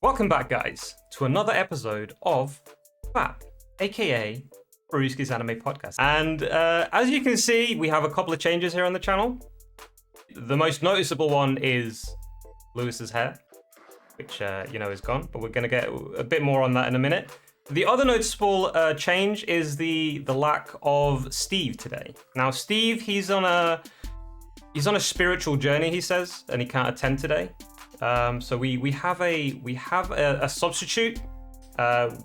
Welcome back, guys, to another episode of FAP, aka Farruski's Anime Podcast. And as you can see, we have a couple of changes here on the channel. The most noticeable one is Lewis's hair, which is gone, but we're going to get a bit more on that in a minute. The other noticeable change is the lack of Steve today. Now, Steve, he's on a spiritual journey, he says, and he can't attend today. So we have a substitute.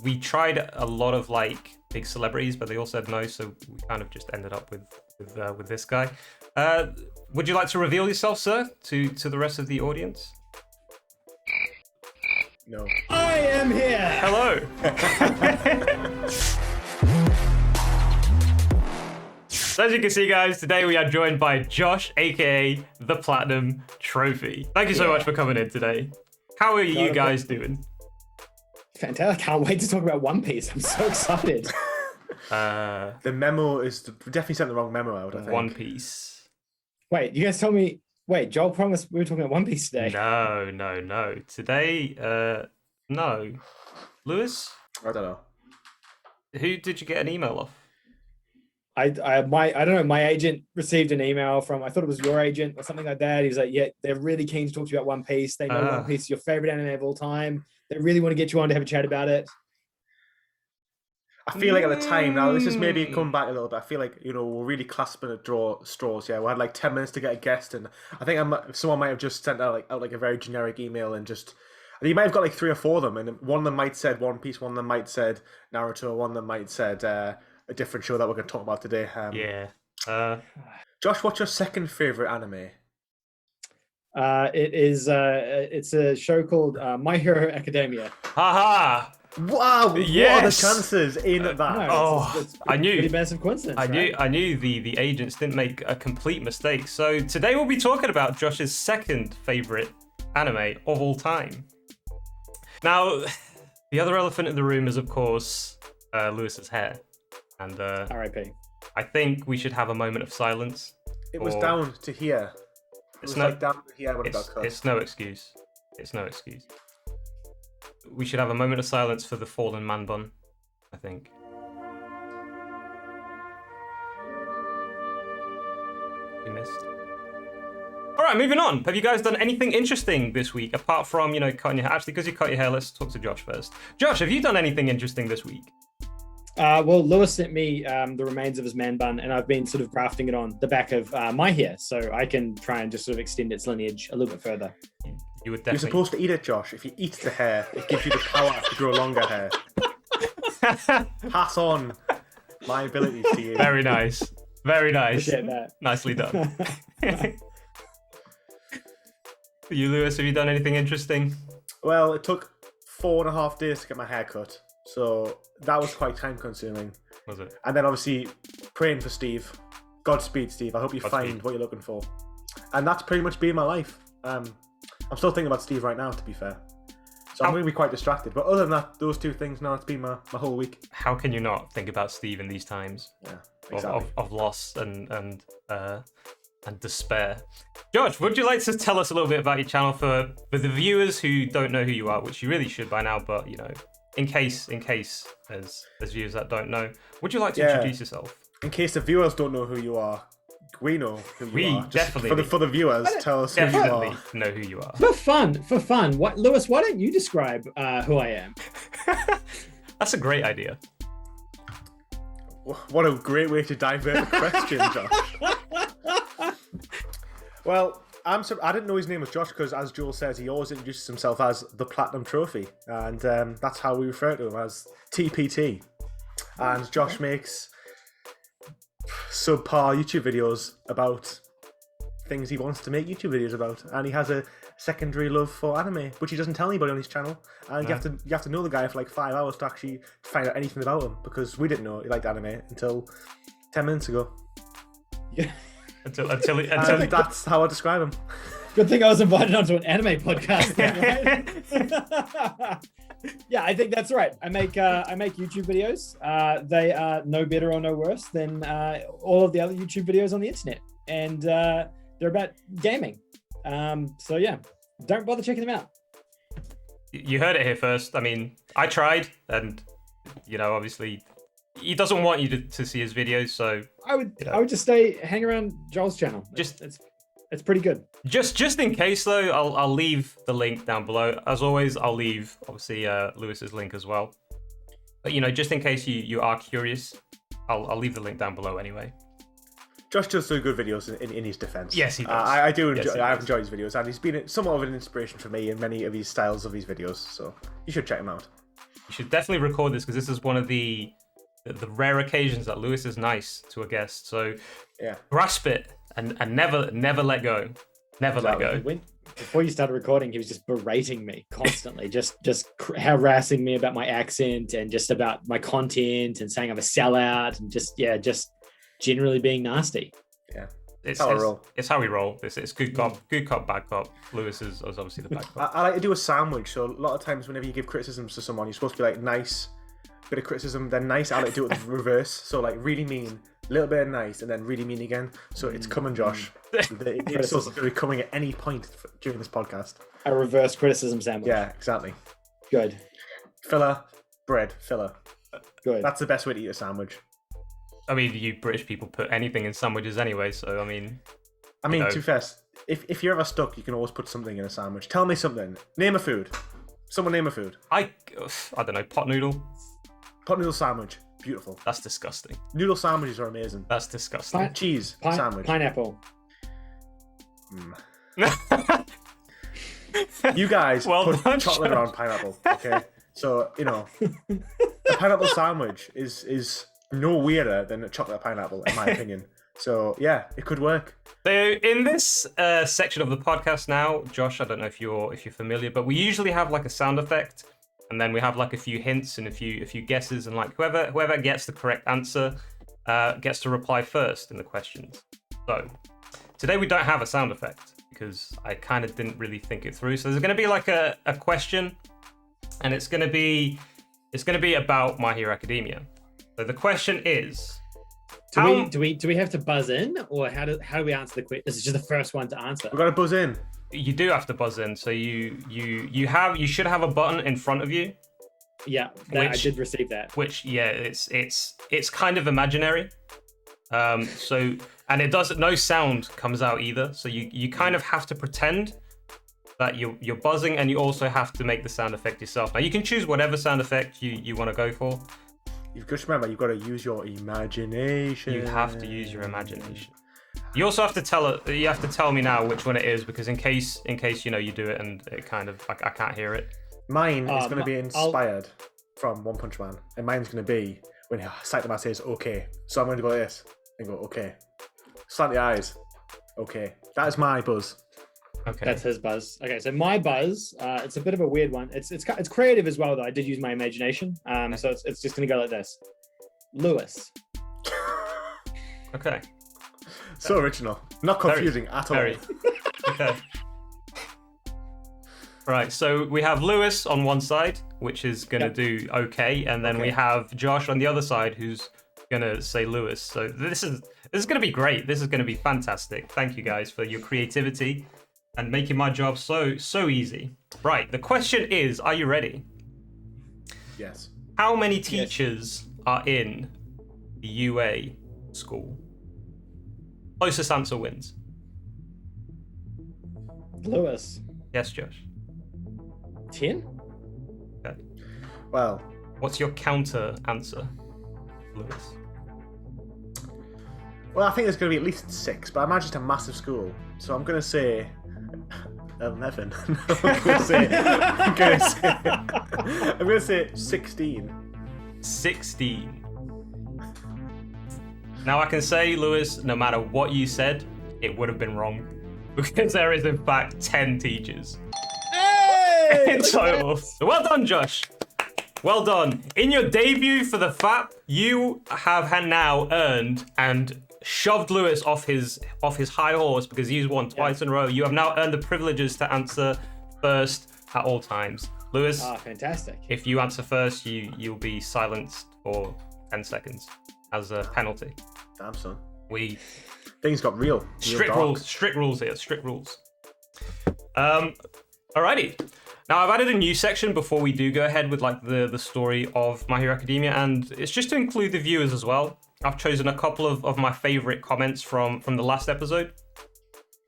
We tried a lot of like big celebrities, but they all said no. So we kind of just ended up with this guy. Would you like to reveal yourself, sir, to the rest of the audience? No. I am here. Hello. So as you can see, guys, today we are joined by Josh, aka the Platinum Trophy. Thank you so much for coming in today. How are you guys doing? Fantastic. I can't wait to talk about One Piece. I'm so excited. The memo is definitely sent the wrong memo out, I think. One Piece. Wait, you guys told me. Wait, Joel promised we were talking about One Piece today. No. Today, no. Lewis? I don't know. Who did you get an email off? I don't know. My agent received an email from, I thought it was your agent or something like that. He was like, yeah, they're really keen to talk to you about One Piece. They know One Piece is your favorite anime of all time. They really want to get you on to have a chat about it. I feel like at the time, now this is maybe come back a little bit. I feel like, we're really clasping at straws. Yeah, we had like 10 minutes to get a guest, and I think someone might have just sent out like a very generic email and just. You might have got like 3 or 4 of them, and one of them might said One Piece, one of them might said Naruto, one of them might said a different show that we're going to talk about today. Josh, what's your second favorite anime? It's a show called My Hero Academia. Haha! Wow! Yes! What are the chances in that? No, it's I knew. Pretty massive coincidence. I knew the agents didn't make a complete mistake. So today we'll be talking about Josh's second favorite anime of all time. Now, the other elephant in the room is, of course, Lewis's hair. And R.I.P. I think we should have a moment of silence. It was down to here. Down to here when it got cut. It's no excuse. It's no excuse. We should have a moment of silence for the fallen man bun, I think. We missed. All right, moving on. Have you guys done anything interesting this week apart from, cutting your hair? Actually, because you cut your hair, let's talk to Josh first. Josh, have you done anything interesting this week? Well, Lewis sent me the remains of his man bun, and I've been sort of grafting it on the back of my hair, so I can try and just sort of extend its lineage a little bit further. You would definitely... You're supposed to eat it, Josh. If you eat the hair, it gives you the power to grow longer hair. Pass on my abilities to you. Very nice. Very nice. Appreciate that. Nicely done. You, Lewis, have you done anything interesting? Well, it took 4.5 days to get my hair cut, so that was quite time consuming. Was it? And then obviously praying for Steve. Godspeed, Steve. I hope you find what you're looking for. And that's pretty much been my life. I'm still thinking about Steve right now, to be fair. So I'm going to be quite distracted. But other than that, those 2 things, now it's been my whole week. How can you not think about Steve in these times? Yeah, exactly. of loss and despair. Josh, would you like to tell us a little bit about your channel for the viewers who don't know who you are, which you really should by now, but in case as viewers that don't know, would you like to introduce yourself? In case the viewers don't know who you are, we know who you are. Definitely. For the viewers, tell us who you are. Know who you are. For fun. What, Lewis? Why don't you describe who I am? That's a great idea. What a great way to divert the question, Josh. Well, I didn't know his name was Josh because, as Joel says, he always introduces himself as the Platinum Trophy, and that's how we refer to him, as TPT. And Josh makes subpar YouTube videos about things he wants to make YouTube videos about, and he has a secondary love for anime, which he doesn't tell anybody on his channel. And you have to know the guy for like 5 hours to actually find out anything about him, because we didn't know he liked anime until 10 minutes ago. Yeah. Until that's how I describe him. Good thing I was invited onto an anime podcast then, right? Yeah, I think that's right. I make YouTube videos. They are no better or no worse than all of the other YouTube videos on the internet, and they're about gaming. So yeah, don't bother checking them out. You heard it here first. I mean, I tried, and obviously, he doesn't want you to see his videos. So I would just hang around Joel's channel. It's pretty good. Just in case though, I'll leave the link down below. As always, I'll leave obviously Lewis's link as well. But just in case you are curious, I'll leave the link down below anyway. Josh does do good videos in his defense. Yes, he does. I do enjoy. I've enjoyed his videos, and he's been somewhat of an inspiration for me in many of his styles of his videos. So you should check him out. You should definitely record this because this is one of the rare occasions that Lewis is nice to a guest. So yeah, grasp it and never let go. Never let go. Before you started recording, he was just berating me constantly, just harassing me about my accent and just about my content and saying I'm a sellout and just generally being nasty. Yeah, it's how we roll. It's good cop, bad cop. Lewis is obviously the bad cop. I like to do a sandwich. So a lot of times, whenever you give criticisms to someone, you're supposed to be like nice, bit of criticism, then nice. I like to do it the reverse. So like really mean, a little bit of nice, and then really mean again. So it's coming, Josh. It's going to be coming at any point during this podcast. A reverse criticism sandwich. Yeah, exactly. Good. Filler, bread, filler. Good. That's the best way to eat a sandwich. I mean, you British people put anything in sandwiches anyway, so I mean, to be fair, if you're ever stuck, you can always put something in a sandwich. Tell me something. Name a food. Someone name a food. I don't know. Pot noodle. Pot noodle sandwich. Beautiful. That's disgusting. Noodle sandwiches are amazing. That's disgusting. Cheese sandwich. Pineapple. You guys put chocolate around pineapple, okay? So a pineapple sandwich is no weirder than a chocolate pineapple, in my opinion. So yeah, it could work. So in this section of the podcast now, Josh, I don't know if you're familiar, but we usually have like a sound effect, and then we have like a few hints and a few guesses, and like whoever gets the correct answer gets to reply first in the questions. So today we don't have a sound effect because I kind of didn't really think it through. So there's going to be like a question, and it's going to be about My Hero Academia. So the question is, do we have to buzz in, or how do we answer the question? This is just the first one to answer. We've got to buzz in. You do have to buzz in. So you should have a button in front of you. Yeah, I did receive that. Which it's kind of imaginary. And no sound comes out either. So you kind of have to pretend that you're buzzing, and you also have to make the sound effect yourself. Now you can choose whatever sound effect you want to go for. You've got to remember, you've got to use your imagination. You have to use your imagination. You also have to tell me now which one it is, because in case you do it and it kind of I can't hear it. Mine is going to be inspired from One Punch Man, and mine's going to be when Saitama says okay. So I'm going to go like this and go okay. Slant the eyes. Okay. That is my buzz. Okay. That's his buzz. Okay, so my buzz, it's a bit of a weird one. It's creative as well, though. I did use my imagination. So it's just gonna go like this. Lewis. Okay. So original. Not confusing at all. Okay. Right, so we have Lewis on one side, which is gonna do okay, and then we have Josh on the other side, who's gonna say Lewis. So this is gonna be great. This is gonna be fantastic. Thank you guys for your creativity and making my job so easy. Right, the question is, are you ready? Yes. How many teachers are in the UA school? Closest answer wins. Lewis. Yes, Josh. 10? Okay. Well, what's your counter answer, Lewis? Well, I think there's going to be at least 6, but I imagine it's a massive school. So I'm going to say 11. No, I'm going to say 16. 16. Now I can say, Lewis, no matter what you said, it would have been wrong. Because there is, in fact, 10 teachers. Hey! In total. So well done, Josh. Well done. In your debut for the FAP, you have now earned and shoved Lewis off his high horse because he's won twice in a row. You have now earned the privileges to answer first at all times. Lewis. Ah, fantastic. If you answer first, you'll be silenced for 10 seconds as a penalty. Damn, son. Things got real. Strict rules here. Strict rules. Alrighty. Now, I've added a new section before we do go ahead with like the story of My Hero Academia, and it's just to include the viewers as well. I've chosen a couple of my favorite comments from the last episode.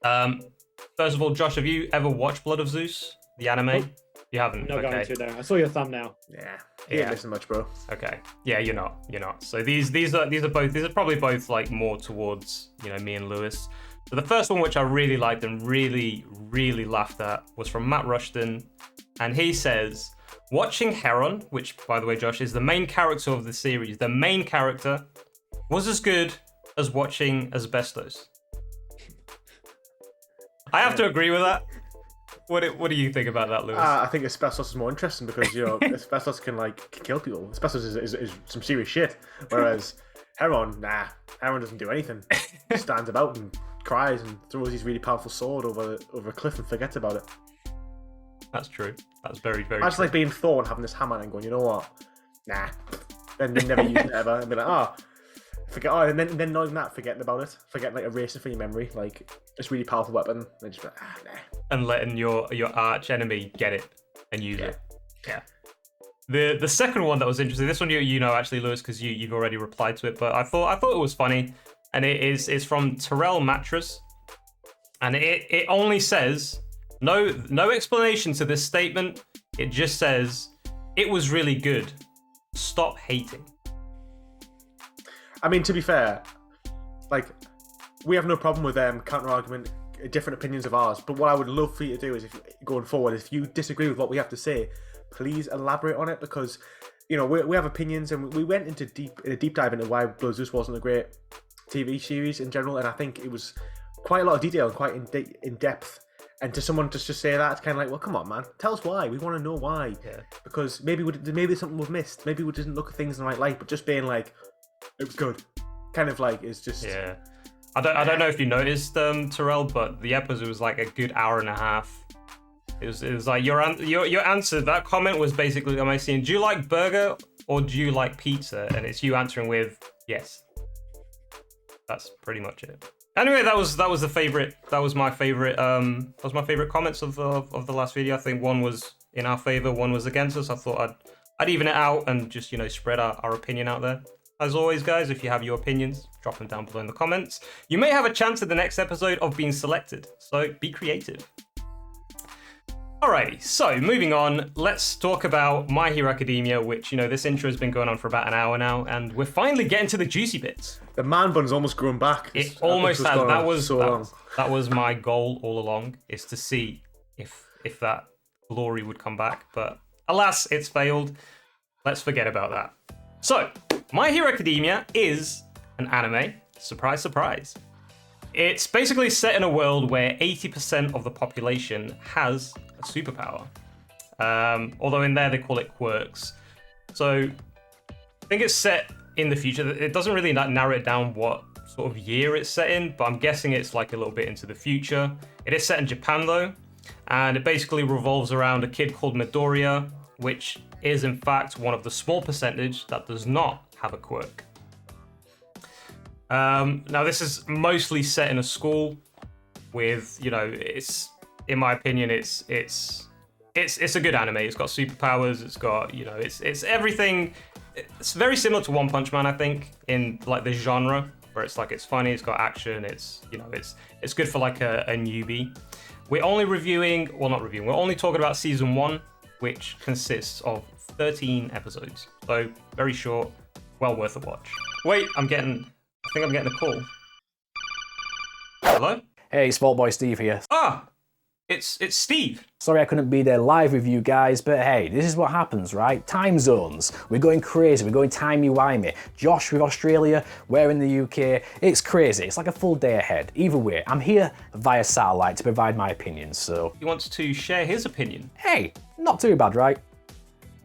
First of all, Josh, have you ever watched Blood of Zeus, the anime? Nope. You haven't? Not Okay. going to though. I saw your thumbnail. Yeah. Yeah. Yeah. Listen much, bro. Okay. Yeah, you're not. So these are probably both like more towards, you know, me and Lewis. So the first one, which I really liked and really laughed at, was from Matt Rushton, and he says, watching Heron, which by the way, Josh, is the main character of the series, the main character, was as good as watching Asbestos. I have to agree with that. What do you think about that, Lewis? I think Asbestos is more interesting because, you know, Asbestos can kill people. Asbestos is some serious shit. Whereas Heron, Heron doesn't do anything. He stands about and cries and throws his really powerful sword over a cliff and forgets about it. That's true. That's very I just like being Thor and having this hammer and going, you know what? Nah. Then never use it ever and be like, forget. Oh, and then not even that, forgetting about it, forgetting, like, erasing from your memory, like this really powerful weapon. And just like, nah. And letting your arch enemy get it and use it. Yeah. The second one that was interesting. This one you know actually, Lewis, because you've already replied to it. But I thought it was funny, and it's from Terrell Mattress, and it only says no explanation to this statement. It just says it was really good. Stop hating. I mean, to be fair, like, we have no problem with counter-argument, different opinions of ours, but what I would love for you to do is, if going forward, if you disagree with what we have to say, please elaborate on it, because, you know, we have opinions, and we went into a deep dive into why Blood Zeus wasn't a great TV series in general, and I think it was quite a lot of detail and quite in depth. And to someone just to say that, it's kind of like, well, come on, man, tell us why. We want to know why. Yeah. Because maybe there's something we've missed. Maybe we didn't look at things in the right light. But just being like, it was good, kind of like, is just. Yeah. I don't know if you noticed, Terrell, but the episode was like a good hour and a half. It was like your answer. That comment was basically, am I saying, do you like burger or do you like pizza? And it's you answering with yes. That's pretty much it. Anyway, that was the favorite. That was my favorite. Comments of the last video. I think one was in our favor, one was against us. I thought I'd even it out and just, you know, spread our opinion out there. As always, guys, if you have your opinions, drop them down below in the comments. You may have a chance at the next episode of being selected, so be creative. Alrighty, so moving on, let's talk about My Hero Academia, which, you know, this intro has been going on for about an hour now, and we're finally getting to the juicy bits. The man bun's almost grown back. It almost has. That was my goal all along, is to see if that glory would come back, but alas, it's failed. Let's forget about that. So, My Hero Academia is an anime. Surprise, surprise. It's basically set in a world where 80% of the population has a superpower. Although in there they call it quirks. So I think it's set in the future. It doesn't really narrow it down what sort of year it's set in, but I'm guessing it's like a little bit into the future. It is set in Japan though, and it basically revolves around a kid called Midoriya, which is in fact one of the small percentage that does not have a quirk. Now this is mostly set in a school with, you know, it's, in my opinion, it's a good anime. It's got superpowers, it's got, you know, it's everything. It's very similar to One Punch Man, I think, in like the genre, where it's like, it's funny, it's got action, it's, you know, it's good for like a newbie. We're only we're only talking about season 1, which consists of 13 episodes. So very short, well worth a watch. Wait, I think I'm getting a call. Hello? Hey, it's Vaultboy Steve here. Ah, it's Steve. Sorry I couldn't be there live with you guys, but hey, this is what happens, right? Time zones. We're going crazy, we're going timey-wimey. Josh with Australia, we're in the UK. It's crazy, it's like a full day ahead. Either way, I'm here via satellite to provide my opinions, so... He wants to share his opinion. Hey, not too bad, right?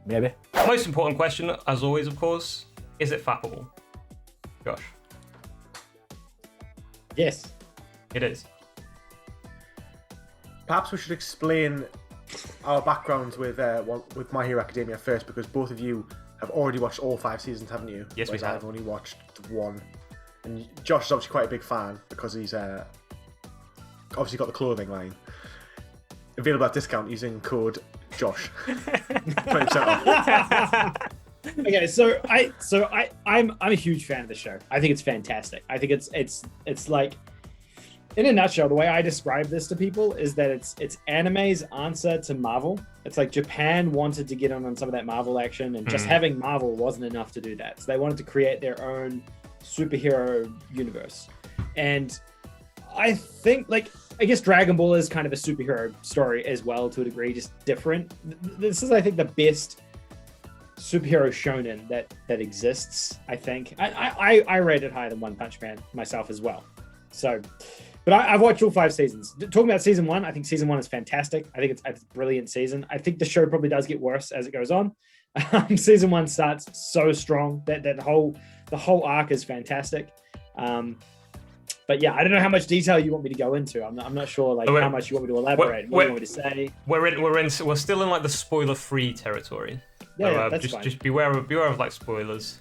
Maybe. Most important question, as always, of course, is it fappable? Josh. Yes. It is. Perhaps we should explain our backgrounds with My Hero Academia first, because both of you have already watched all 5 seasons, haven't you? Yes, we Whereas have. I've only watched 1. And Josh is obviously quite a big fan because he's obviously got the clothing line available at discount using code Josh. 20% off. Okay, I'm a huge fan of the show. I think it's fantastic. I think it's like, in a nutshell, the way I describe this to people is that it's anime's answer to Marvel. It's like Japan wanted to get on some of that Marvel action, and just having Marvel wasn't enough to do that. So they wanted to create their own superhero universe. And I think, like, I guess Dragon Ball is kind of a superhero story as well, to a degree, just different. This is, I think, the best superhero shonen that exists. I think I rate it higher than One Punch Man myself as well. So, but I've watched all 5 seasons. Talking about season 1, I think season 1 is fantastic. I think it's a brilliant season. I think the show probably does get worse as it goes on. Season 1 starts so strong that the whole arc is fantastic. But yeah, I don't know how much detail you want me to go into. I'm not sure like how much you want me to elaborate. What do you want me to say? We're still in like the spoiler-free territory. Yeah, so, that's fine. Just beware of like spoilers.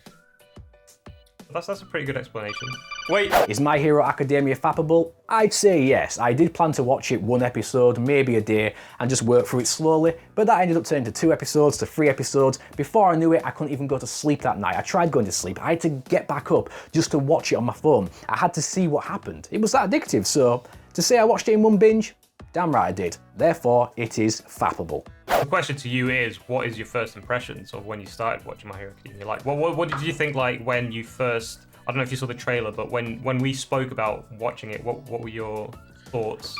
That's a pretty good explanation. Wait, Is My Hero Academia fappable? I'd say yes. I did plan to watch it 1 episode, maybe a day, and just work through it slowly, but that ended up turning to 2 episodes, to 3 episodes. Before I knew it, I couldn't even go to sleep that night. I tried going to sleep. I had to get back up just to watch it on my phone. I had to see what happened. It was that addictive, so to say I watched it in 1 binge, damn right I did. Therefore, it is fappable. the question to you is, what is your first impressions of when you started watching My Hero Academia? Like, what did you think like when you first? I don't know if you saw the trailer, but when we spoke about watching it, what were your thoughts?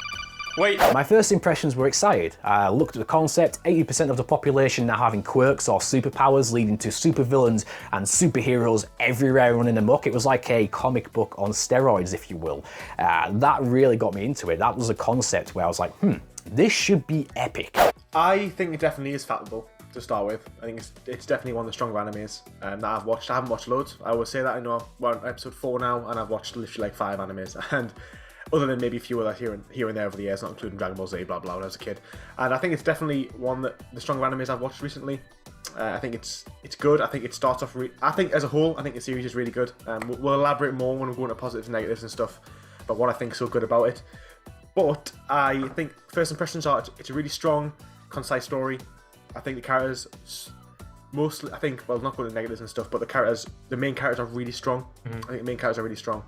Wait. My first impressions were excited. I looked at the concept, 80% of the population now having quirks or superpowers, leading to supervillains and superheroes everywhere running amok. It was like a comic book on steroids, if you will. That really got me into it. That was a concept where I was like, this should be epic. I think it definitely is fappable to start with. I think it's definitely one of the stronger animes that I've watched. I haven't watched loads. I always say that. I know we're on episode 4 now, and I've watched literally like 5 animes. And other than maybe a few other here and there over the years, not including Dragon Ball Z, blah blah, when I was a kid. And I think it's definitely one that the stronger animes I've watched recently. I think it's good. I think it starts off. I think as a whole, I think the series is really good. We'll elaborate more when we go into positives and negatives and stuff, but what I think is so good about it. But I think first impressions are it's a really strong, concise story. I think the characters mostly, not going to negatives and stuff, but the main characters are really strong. I think the main characters are really strong,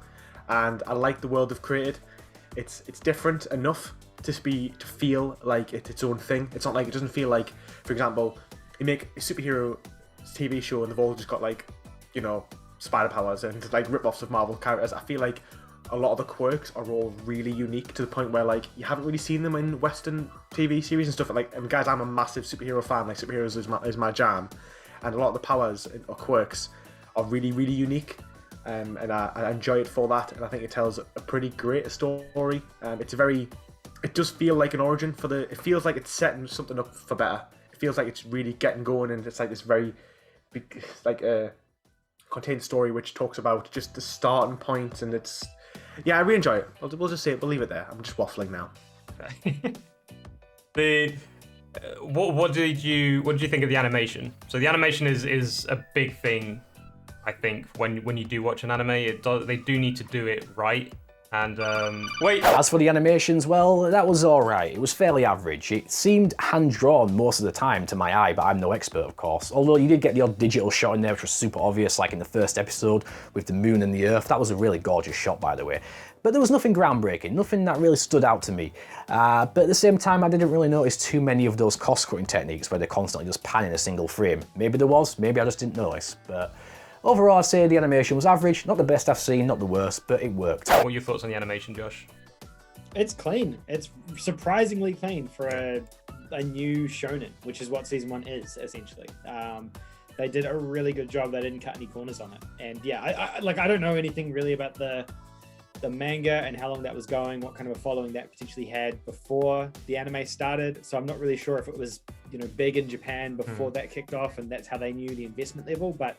and I like the world they've created. It's different enough to feel like it's its own thing. It's not like, it doesn't feel like, for example, you make a superhero TV show and they've all just got like, spider powers and like rip-offs of Marvel characters. I feel like a lot of the quirks are all really unique to the point where like you haven't really seen them in Western TV series and stuff. And guys, I'm a massive superhero fan. Like, superheroes is my jam, and a lot of the powers or quirks are really, really unique. And I enjoy it for that, and I think it tells a pretty great story. It does feel like an origin it feels like it's setting something up for better. It feels like it's really getting going, and it's like this very big, like contained story which talks about just the starting point, and I really enjoy it. We'll just say it. We'll leave it there. I'm just waffling now. What did you think of the animation? So the animation is a big thing. I think when you do watch an anime, they do need to do it right. And As for the animations, well, that was alright. It was fairly average. It seemed hand-drawn most of the time to my eye, but I'm no expert, of course. Although you did get the odd digital shot in there, which was super obvious, like in the first episode with the moon and the earth. That was a really gorgeous shot, by the way. But there was nothing groundbreaking, nothing that really stood out to me. But at the same time, I didn't really notice too many of those cost-cutting techniques where they're constantly just panning a single frame. Maybe there was, maybe I just didn't notice. But overall, I'd say the animation was average, not the best I've seen, not the worst, but it worked. What are your thoughts on the animation, Josh? It's clean. It's surprisingly clean for a new shonen, which is what season 1 is, essentially. They did a really good job. They didn't cut any corners on it. And yeah, I don't know anything really about the manga and how long that was going, what kind of a following that potentially had before the anime started. So I'm not really sure if it was, big in Japan before that kicked off, and that's how they knew the investment level. But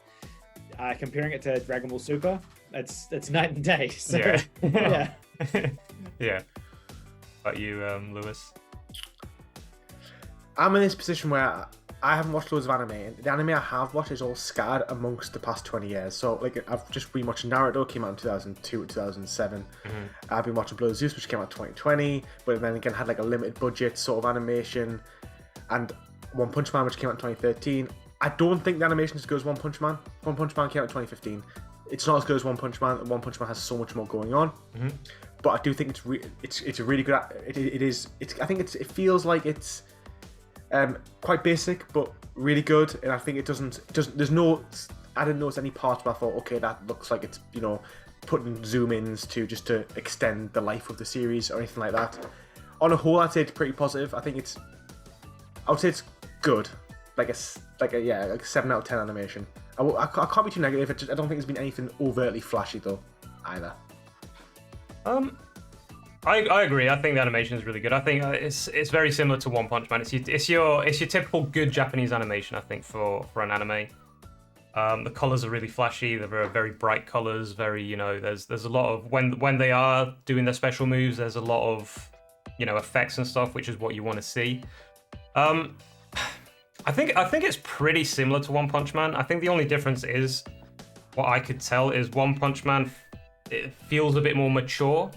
comparing it to Dragon Ball Super, it's night and day. So, yeah. Yeah. About you, Lewis? I'm in this position where I haven't watched loads of anime, and the anime I have watched is all scattered amongst the past 20 years. So, like, I've just been watching Naruto, came out in 2002 to 2007. I've been watching Blood Zeus, which came out in 2020, but then again had like a limited budget sort of animation. And One Punch Man, which came out in 2013. I don't think the animation is as good as One Punch Man. One Punch Man came out in 2015. It's not as good as One Punch Man. One Punch Man has so much more going on. But I do think it's a really good. It feels like it's quite basic, but really good. And I think it doesn't. There's no. I didn't notice any parts where I thought, okay, that looks like it's putting zoom ins to extend the life of the series or anything like that. On a whole, I'd say it's pretty positive. I would say it's good, like a 7 out of 10 animation. I can't be too negative. I don't think there's been anything overtly flashy though, either. I agree. I think the animation is really good. I think it's very similar to One Punch Man. It's your typical good Japanese animation. I think for an anime. The colors are really flashy. They're very bright colors. Very there's a lot of when they are doing their special moves. There's a lot of effects and stuff, which is what you want to see. I think it's pretty similar to One Punch Man. I think the only difference is what I could tell is One Punch Man. It feels a bit more mature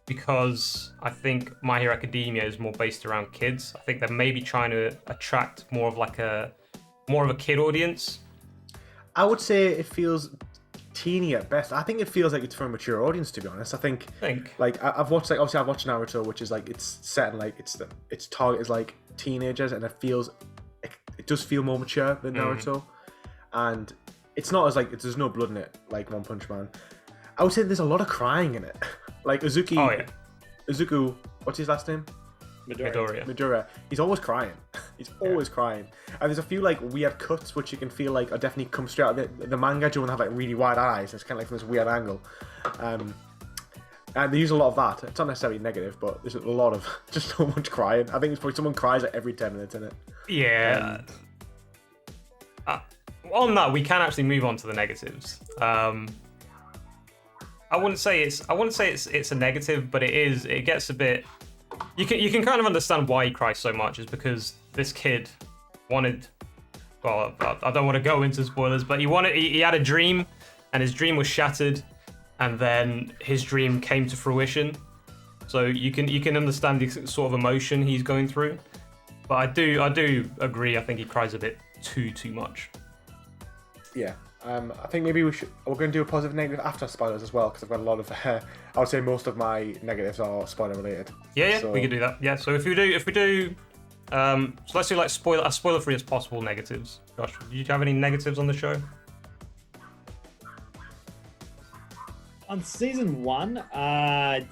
because I think My Hero Academia is more based around kids. I think they're maybe trying to attract more of a kid audience. I would say it feels teeny at best. I think it feels like it's for a mature audience, to be honest. I think. Like I've watched I've watched Naruto, which is like it's set in its target is like teenagers, and it does feel more mature than Naruto, and it's not as there's no blood in it like One Punch Man. I would say there's a lot of crying in it. Like Uzuki. Oh yeah. Uzuku, what's his last name? Midoriya. He's always crying. He's always crying. And there's a few weird cuts which you can feel are definitely come straight out of the manga. Do you want to have really wide eyes? It's kind of from this weird angle. And they use a lot of that. It's not necessarily negative, but there's a lot of just so much crying. I think it's probably someone cries every 10 minutes in it. Yeah. On that, we can actually move on to the negatives. I wouldn't say it's a negative, but it gets a bit. You can kind of understand why he cries so much is because this kid wanted. Well, I don't want to go into spoilers, but he had a dream, and his dream was shattered, and then his dream came to fruition. So you can understand the sort of emotion he's going through. But I do agree. I think he cries a bit too much. Yeah. I think maybe we're going to do a positive negative after spoilers as well, because I've got a lot of. I would say most of my negatives are spoiler related. Yeah, so, we can do that. Yeah, so if we do, so let's do as spoiler free as possible negatives. Josh, do you have any negatives on the show? On season 1, I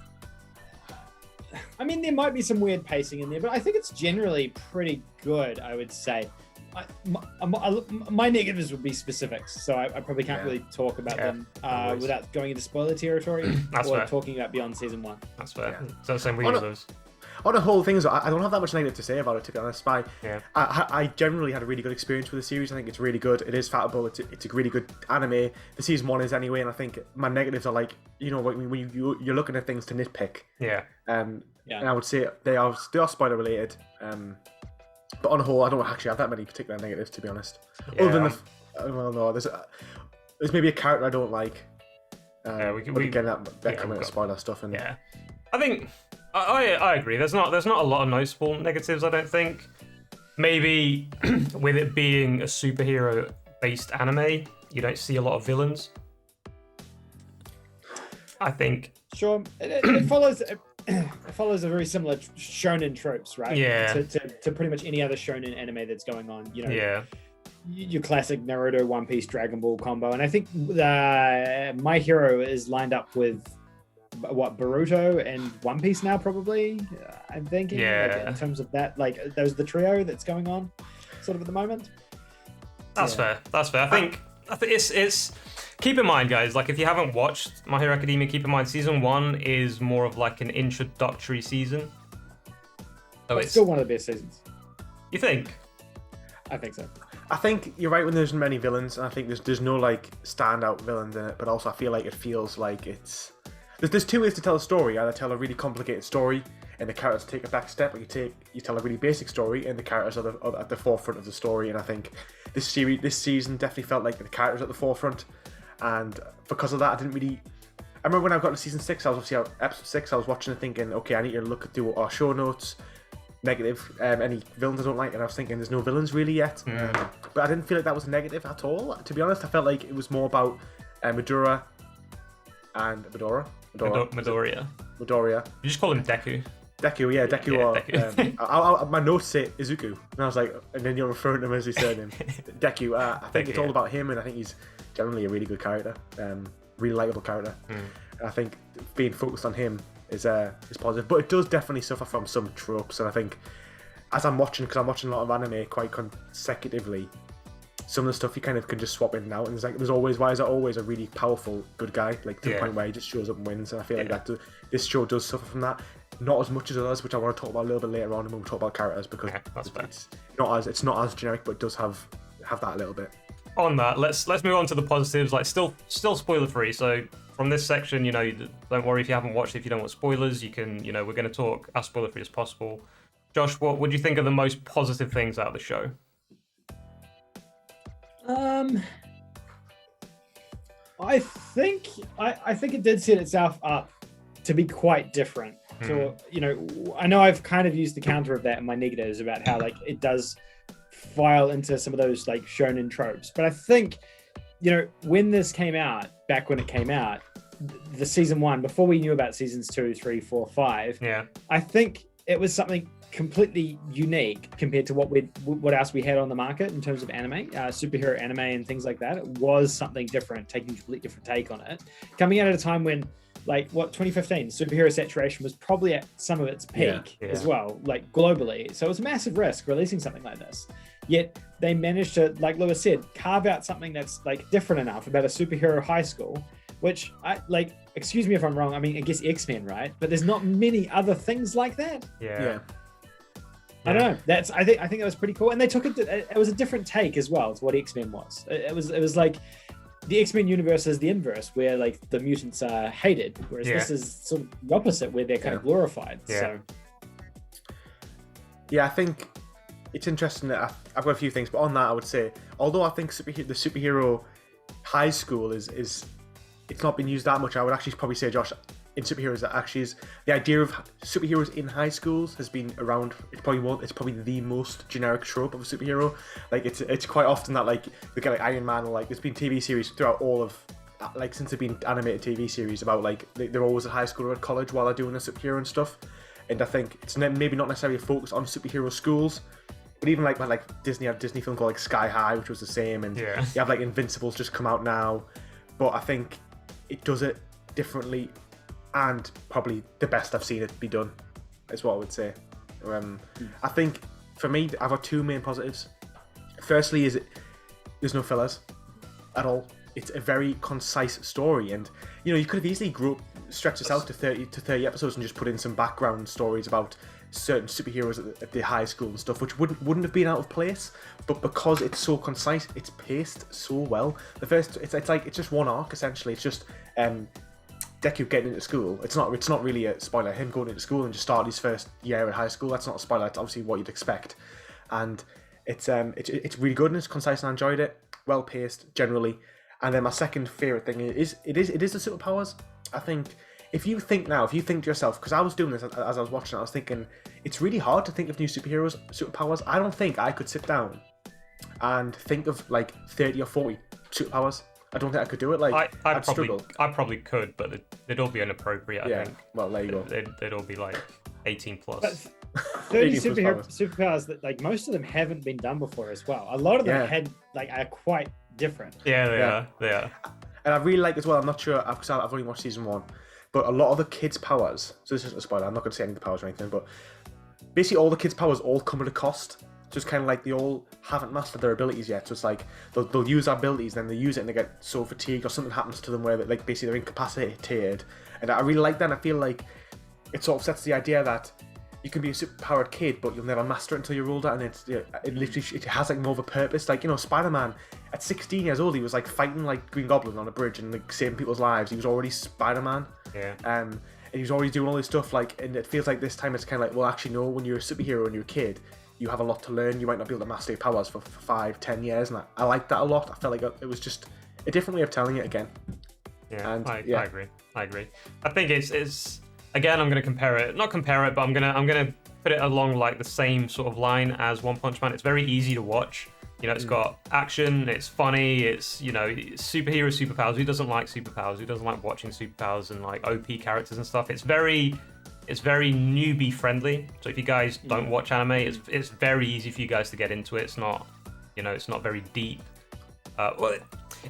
mean, there might be some weird pacing in there, but I think it's generally pretty good, I would say. My negatives would be specifics, so I probably can't really talk about them without going into spoiler territory or talking about beyond season 1. That's fair. Yeah. So the same with those. On the whole thing, I don't have that much negative to say about it, to be honest. I generally had a really good experience with the series. I think it's really good. It is Fappable. It's a really good anime. The season 1 is anyway, and I think my negatives are when you're looking at things to nitpick. Yeah. And I would say they are spoiler related. But on the whole, I don't actually have that many particular negatives, to be honest. Yeah. Other than there's maybe a character I don't like. We get that coming to spoiler stuff. And yeah, I think I agree. There's not a lot of noticeable negatives. I don't think. Maybe with it being a superhero-based anime, you don't see a lot of villains. I think. Sure, it follows. It follows a very similar shonen tropes, right? Yeah. To pretty much any other shonen anime that's going on, Yeah. Your classic Naruto, One Piece, Dragon Ball combo, and I think My Hero is lined up with Boruto and One Piece now, probably. I'm thinking. In terms of that, those the trio that's going on, sort of at the moment. That's fair. I think it's. Keep in mind, guys, if you haven't watched My Hero Academia, keep in mind season 1 is more of an introductory season. So it's still one of the best seasons. You think? I think so. I think you're right when there's many villains, and I think there's no standout villains in it, but also I feel like it feels like it's. There's two ways to tell a story. Either tell a really complicated story and the characters take a back step, or you tell a really basic story and the characters are at the forefront of the story. And I think this season definitely felt like the characters at the forefront. And because of that, I remember when I got to season 6, I was obviously episode 6, I was watching it thinking, okay, I need to do our show notes, negative. Any villains I don't like, and I was thinking there's no villains really yet. But I didn't feel like that was negative at all. To be honest, I felt like it was more about Midoriya and Midoriya. Midoriya. You just call him Deku. Deku, yeah, Deku. Yeah, Deku. My notes say Izuku, and I was like, and then you're referring to him as his surname, Deku. I think it's all about him, and I think he's generally a really good character, really likable character. I think being focused on him is positive, but it does definitely suffer from some tropes, and I think as I'm watching, because I'm watching a lot of anime quite consecutively, some of the stuff you kind of can just swap in and out, and there's always, why is there always a really powerful good guy, like to the point where he just shows up and wins, and I feel like this show does suffer from that. Not as much as others, which I want to talk about a little bit later on when we talk about characters, because it's not as generic, but it does have that a little bit. On that, let's move on to the positives. Like still spoiler free. So from this section, don't worry if you haven't watched it. If you don't want spoilers, you can. We're going to talk as spoiler free as possible. Josh, what would you think are the most positive things out of the show? I think it did set itself up to be quite different. So, I know I've kind of used the counter of that in my negatives about how like it does file into some of those like shonen tropes. But I think, when this came out, back when it came out, the season 1, before we knew about seasons 2, 3, 4, 5, I think it was something completely unique compared to what else we had on the market in terms of anime, superhero anime and things like that. It was something different, taking a completely different take on it. Coming out at a time when 2015, superhero saturation was probably at some of its peak as well, like globally. So it was a massive risk releasing something like this. Yet they managed to, like Lewis said, carve out something that's like different enough about a superhero high school, which I like, excuse me if I'm wrong, I mean, I guess X-Men, right? But there's not many other things like that. Yeah. I don't know. I think that was pretty cool. And they took it was a different take as well to what X-Men was. It was like, the X-Men universe is the inverse, where like the mutants are hated, whereas this is sort of the opposite, where they're kind of glorified. So, I think it's interesting that I've got a few things, but on that I would say, although I think the superhero high school is it's not been used that much, I would actually probably say, Josh, in superheroes that actually is the idea of superheroes in high schools has been around. It's probably the most generic trope of a superhero. Like it's quite often that like we get like Iron Man, or like there's been TV series throughout all of like since they've been animated TV series about like they're always at high school or at college while they're doing the superhero and stuff. And I think it's maybe not necessarily a focus on superhero schools, but even like Disney had a Disney film called like Sky High, which was the same, and you have like Invincible's just come out now, but I think it does it differently. And probably the best I've seen it be done, is what I would say. I think for me, I've got two main positives. Firstly, there's no fillers at all. It's a very concise story, and you could have easily stretched this out to 30 episodes and just put in some background stories about certain superheroes at the high school and stuff, which wouldn't have been out of place. But because it's so concise, it's paced so well. It's just one arc essentially. It's just Deku getting into school. It's not really a spoiler. Him going into school and just starting his first year at high school. That's not a spoiler. It's obviously what you'd expect. And it's really good and it's concise, and I enjoyed it. Well paced generally. And then my second favorite thing is the superpowers. I think if you think to yourself, because I was doing this as I was watching it, I was thinking it's really hard to think of new superpowers. I don't think I could sit down and think of like 30 or 40 superpowers. I don't think I could do it. Like I'd struggle. I probably could, but they'd all be inappropriate. I think. Well, there you go. They'd all be like 18 plus. But 30 superpowers that like most of them haven't been done before as well. A lot of them are quite different. Yeah, they are. And I really like as well. I'm not sure because I've only watched season 1, but a lot of the kids' powers. So this isn't a spoiler. I'm not going to say any of the powers or anything, but basically all the kids' powers all come at a cost. So it's kind of like they all haven't mastered their abilities yet. So it's like they'll use their abilities, then they use it and they get so fatigued or something happens to them where like basically they're incapacitated. And I really like that. And I feel like it sort of sets the idea that you can be a superpowered kid, but you'll never master it until you're older. And it has like more of a purpose. Like Spider-Man at 16 years old, he was like fighting like Green Goblin on a bridge and like saving people's lives. He was already Spider-Man. Yeah. And he was already doing all this stuff. Like, and it feels like this time it's kind of like, well, actually, no. When you're a superhero and you're a kid, you have a lot to learn. You might not be able to master your powers for 5-10 years, and I like that a lot. I felt like it was just a different way of telling it again. Yeah, and, I agree. I think it's again. I'm going to not compare it, but I'm gonna put it along like the same sort of line as One Punch Man. It's very easy to watch. You know, it's got action, it's funny, it's, you know, superhero superpowers. Who doesn't like superpowers? Who doesn't like watching superpowers and like OP characters and stuff? It's very newbie friendly. So if you guys don't watch anime, it's very easy for you guys to get into it. It's not, you know, it's not very deep. Well,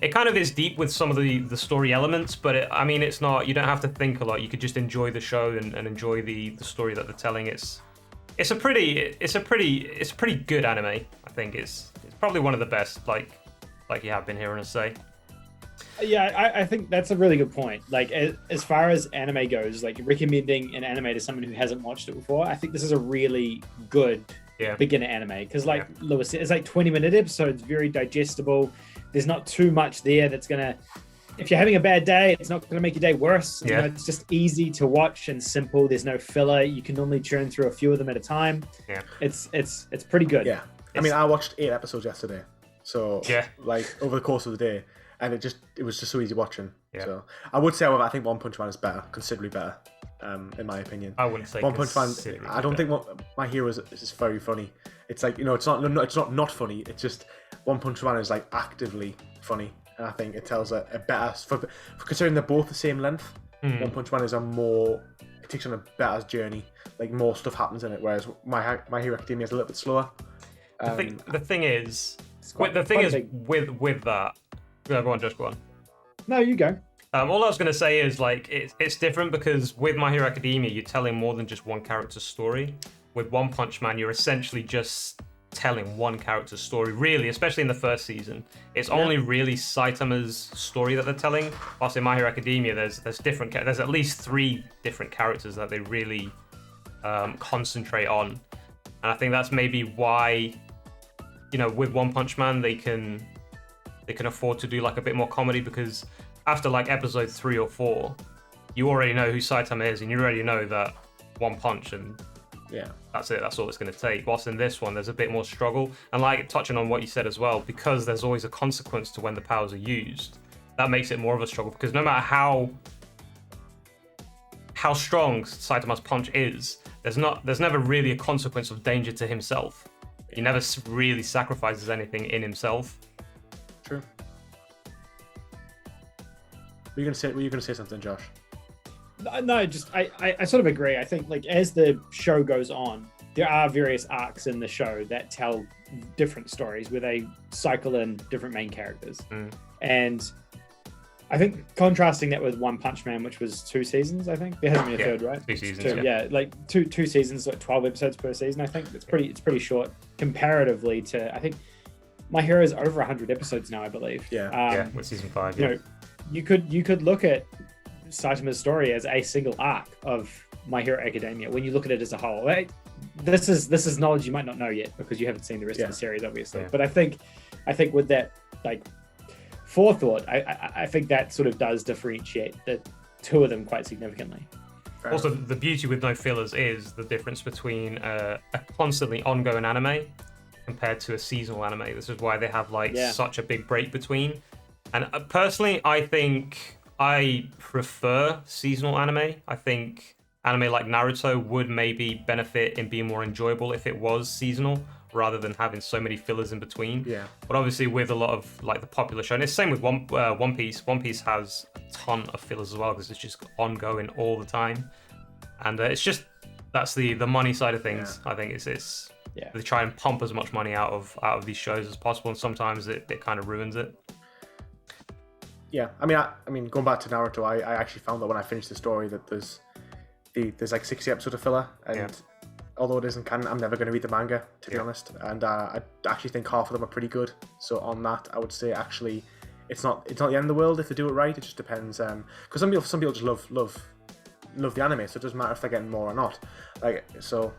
it kind of is deep with some of the story elements, but I mean, it's not. You don't have to think a lot. You could just enjoy the show and enjoy the story that they're telling. It's a pretty good anime. I think it's probably one of the best. Like you have been hearing us say. Yeah, I think that's a really good point. Like, as far as anime goes, like recommending an anime to someone who hasn't watched it before, I think this is a really good beginner anime. Because, like Lewis said, it's like 20-minute episodes, very digestible. There's not too much there that's gonna. If you're having a bad day, it's not gonna make your day worse. You know, it's just easy to watch and simple. There's no filler. You can normally churn through a few of them at a time. Yeah, it's pretty good. Yeah, I mean, I watched 8 episodes yesterday, so like over the course of the day. And it was just so easy watching. Yeah. So I would say, however, I think One Punch Man is better, considerably better, in my opinion. I wouldn't say One Punch Man. I don't think My Hero is just very funny. It's like, you know, it's not funny. It's just One Punch Man is like actively funny, and I think it tells a better for considering they're both the same length. One Punch Man is it takes on a better journey. Like more stuff happens in it, whereas My Hero Academia is a little bit slower. The thing is with that. Yeah, go on, Josh, go on. No, you go. All I was going to say is, like, it's different because with My Hero Academia, you're telling more than just one character's story. With One Punch Man, you're essentially just telling one character's story, really, especially in the first season. It's only really Saitama's story that they're telling. Whilst in My Hero Academia, there's at least 3 different characters that they really concentrate on. And I think that's maybe why, you know, with One Punch Man, they can afford to do like a bit more comedy, because after like episode 3 or 4, you already know who Saitama is and you already know that one punch and that's it. That's all it's going to take. Whilst in this one, there's a bit more struggle. And like touching on what you said as well, because there's always a consequence to when the powers are used, that makes it more of a struggle, because no matter how strong Saitama's punch is, there's never really a consequence of danger to himself. He never really sacrifices anything in himself. True. Were you gonna say something, Josh? No, just I sort of agree. I think like as the show goes on, there are various arcs in the show that tell different stories where they cycle in different main characters. And I think contrasting that with One Punch Man, which was 2 seasons, I think there hasn't been a third, right? 2 seasons. Like two seasons, like 12 episodes per season. I think it's pretty short comparatively to. I think My Hero is over 100 episodes now, I believe. With season 5. You know, you could look at Saitama's story as a single arc of My Hero Academia when you look at it as a whole. This is knowledge you might not know yet because you haven't seen the rest of the series, obviously. But I think with that like forethought, I think that sort of does differentiate the 2 of them quite significantly. Also, the beauty with no fillers is the difference between a constantly ongoing anime compared to a seasonal anime. This is why they have such a big break between. And personally, I think I prefer seasonal anime. I think anime like Naruto would maybe benefit in being more enjoyable if it was seasonal, rather than having so many fillers in between. But obviously with a lot of like the popular show, and it's the same with One Piece. One Piece has a ton of fillers as well because it's just ongoing all the time. And it's just, that's the money side of things. I think it's they try and pump as much money out of these shows as possible, and sometimes it kind of ruins it. Yeah, I mean, going back to Naruto, I actually found that when I finished the story that there's like 60 episodes of filler, and although it isn't canon, I'm never going to read the manga, to be honest. And I actually think half of them are pretty good. So on that, I would say actually, it's not the end of the world if they do it right. It just depends, because some people just love the anime, so it doesn't matter if they're getting more or not. Like, so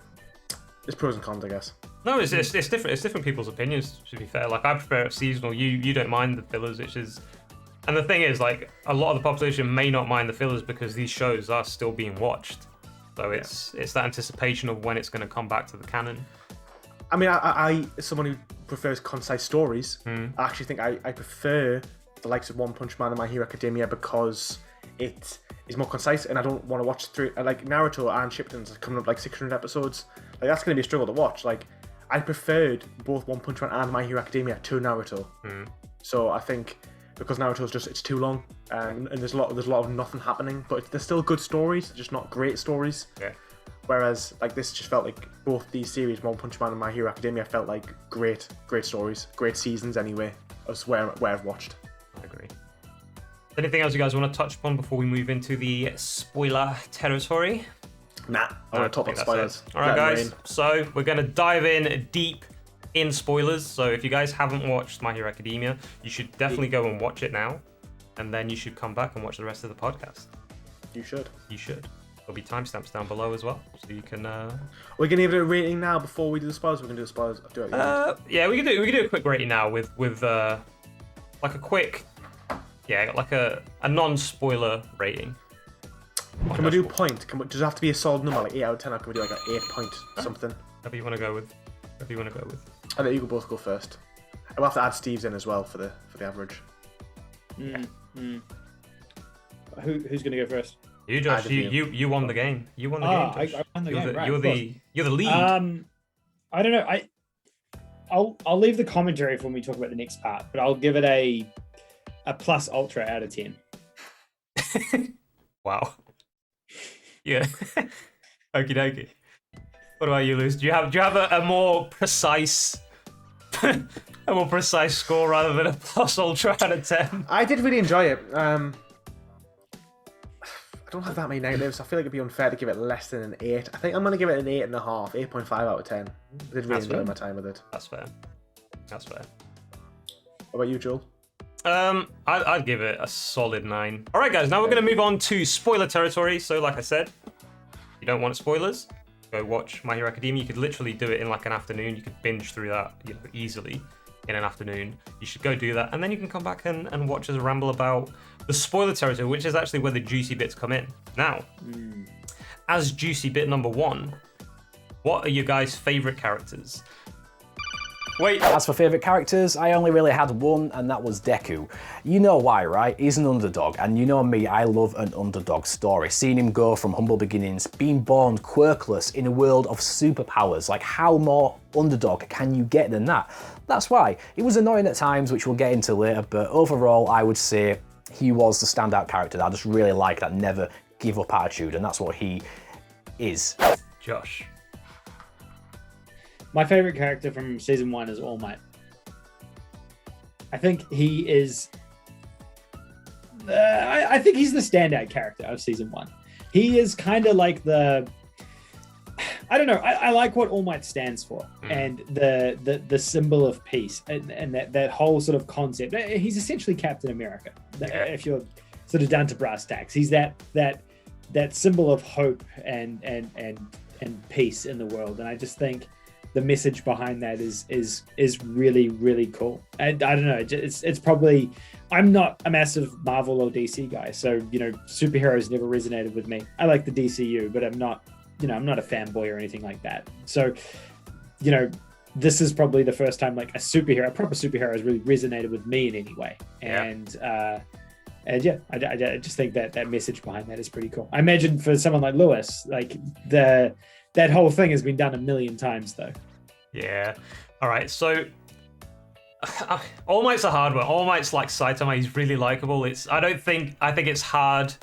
there's pros and cons, I guess. No, it's different. It's different people's opinions. To be fair, like I prefer it seasonal. You don't mind the fillers, which is. And the thing is, like, a lot of the population may not mind the fillers because these shows are still being watched. So it's that anticipation of when it's going to come back to the canon. I mean, I as someone who prefers concise stories, I actually think I prefer the likes of One Punch Man and My Hero Academia because it is more concise, and I don't want to watch through. Like Naruto and Shippuden's coming up like 600 episodes. Like that's going to be a struggle to watch. Like I preferred both One Punch Man and My Hero Academia to Naruto. So I think because Naruto's it's too long, and there's a lot of nothing happening, but there's still good stories, just not great stories. Yeah. Whereas like this just felt like both these series, One Punch Man and My Hero Academia, felt like great stories, great seasons anyway. That's where I've watched. I agree. Anything else you guys want to touch upon before we move into the spoiler territory? Nah, I want to talk about spoilers. All right, guys. So we're going to dive in deep in spoilers. So if you guys haven't watched My Hero Academia, you should definitely go and watch it now, and then you should come back and watch the rest of the podcast. You should. You should. There'll be timestamps down below as well, so you can. We're gonna give it a rating now before we do the spoilers. We're gonna do the spoilers. Do it. Yeah, we can do a quick rating now with like a quick, like a non-spoiler rating. Can we do point? Does it have to be a solid number, like 8 out of 10, or can we do like an 8 point something? Whatever you want to go with. I think you can both go first. I'll have to add Steve's in as well for the average. Who's gonna go first? You, Josh. You won the game. You won the game. Josh. I won the game. Right, You're the lead. I don't know. I'll leave the commentary for when we talk about the next part, but I'll give it a plus ultra out of 10. Wow. Yeah. Okie dokie. What about you, Luz? Do you have a more precise score rather than a plus ultra out of 10? I did really enjoy it. I don't have that many negatives. I feel like it'd be unfair to give it less than an 8. I think I'm going to give it an 8.5, 8.5 out of 10. I did really enjoy my time with it. That's fair. What about you, Joel? I'd give it a solid 9. All right, guys. Now we're going to move on to spoiler territory. So, like I said, if you don't want spoilers, go watch My Hero Academia. You could literally do it in like an afternoon. You could binge through that easily in an afternoon. You should go do that, and then you can come back and watch us ramble about the spoiler territory, which is actually where the juicy bits come in. Now, as juicy bit number 1, what are your guys' favorite characters? Wait. As for favourite characters, I only really had one, and that was Deku. You know why, right? He's an underdog, and you know me, I love an underdog story. Seeing him go from humble beginnings, being born quirkless in a world of superpowers, like how more underdog can you get than that? That's why. It was annoying at times, which we'll get into later, but overall, I would say he was the standout character that I just really like, that never give up attitude, and that's what he is. Josh. My favorite character from season 1 is All Might. I think he is. I think he's the standout character of season 1. He is kind of like the. I don't know. I like what All Might stands for, and the symbol of peace, and that whole sort of concept. He's essentially Captain America. If you're sort of down to brass tacks, he's that symbol of hope and peace in the world. And I just think the message behind that is really, really cool. And I don't know, it's probably, I'm not a massive Marvel or DC guy, so superheroes never resonated with me. I like the DCU, but I'm not a fanboy or anything like that. So this is probably the first time like a proper superhero has really resonated with me in any way. And I just think that message behind that is pretty cool. I imagine for someone like Lewis, like that whole thing has been done a million times, though. Yeah. All right. So, All Might's a hard one. All Might's like Saitama. He's really likable. I think it's hard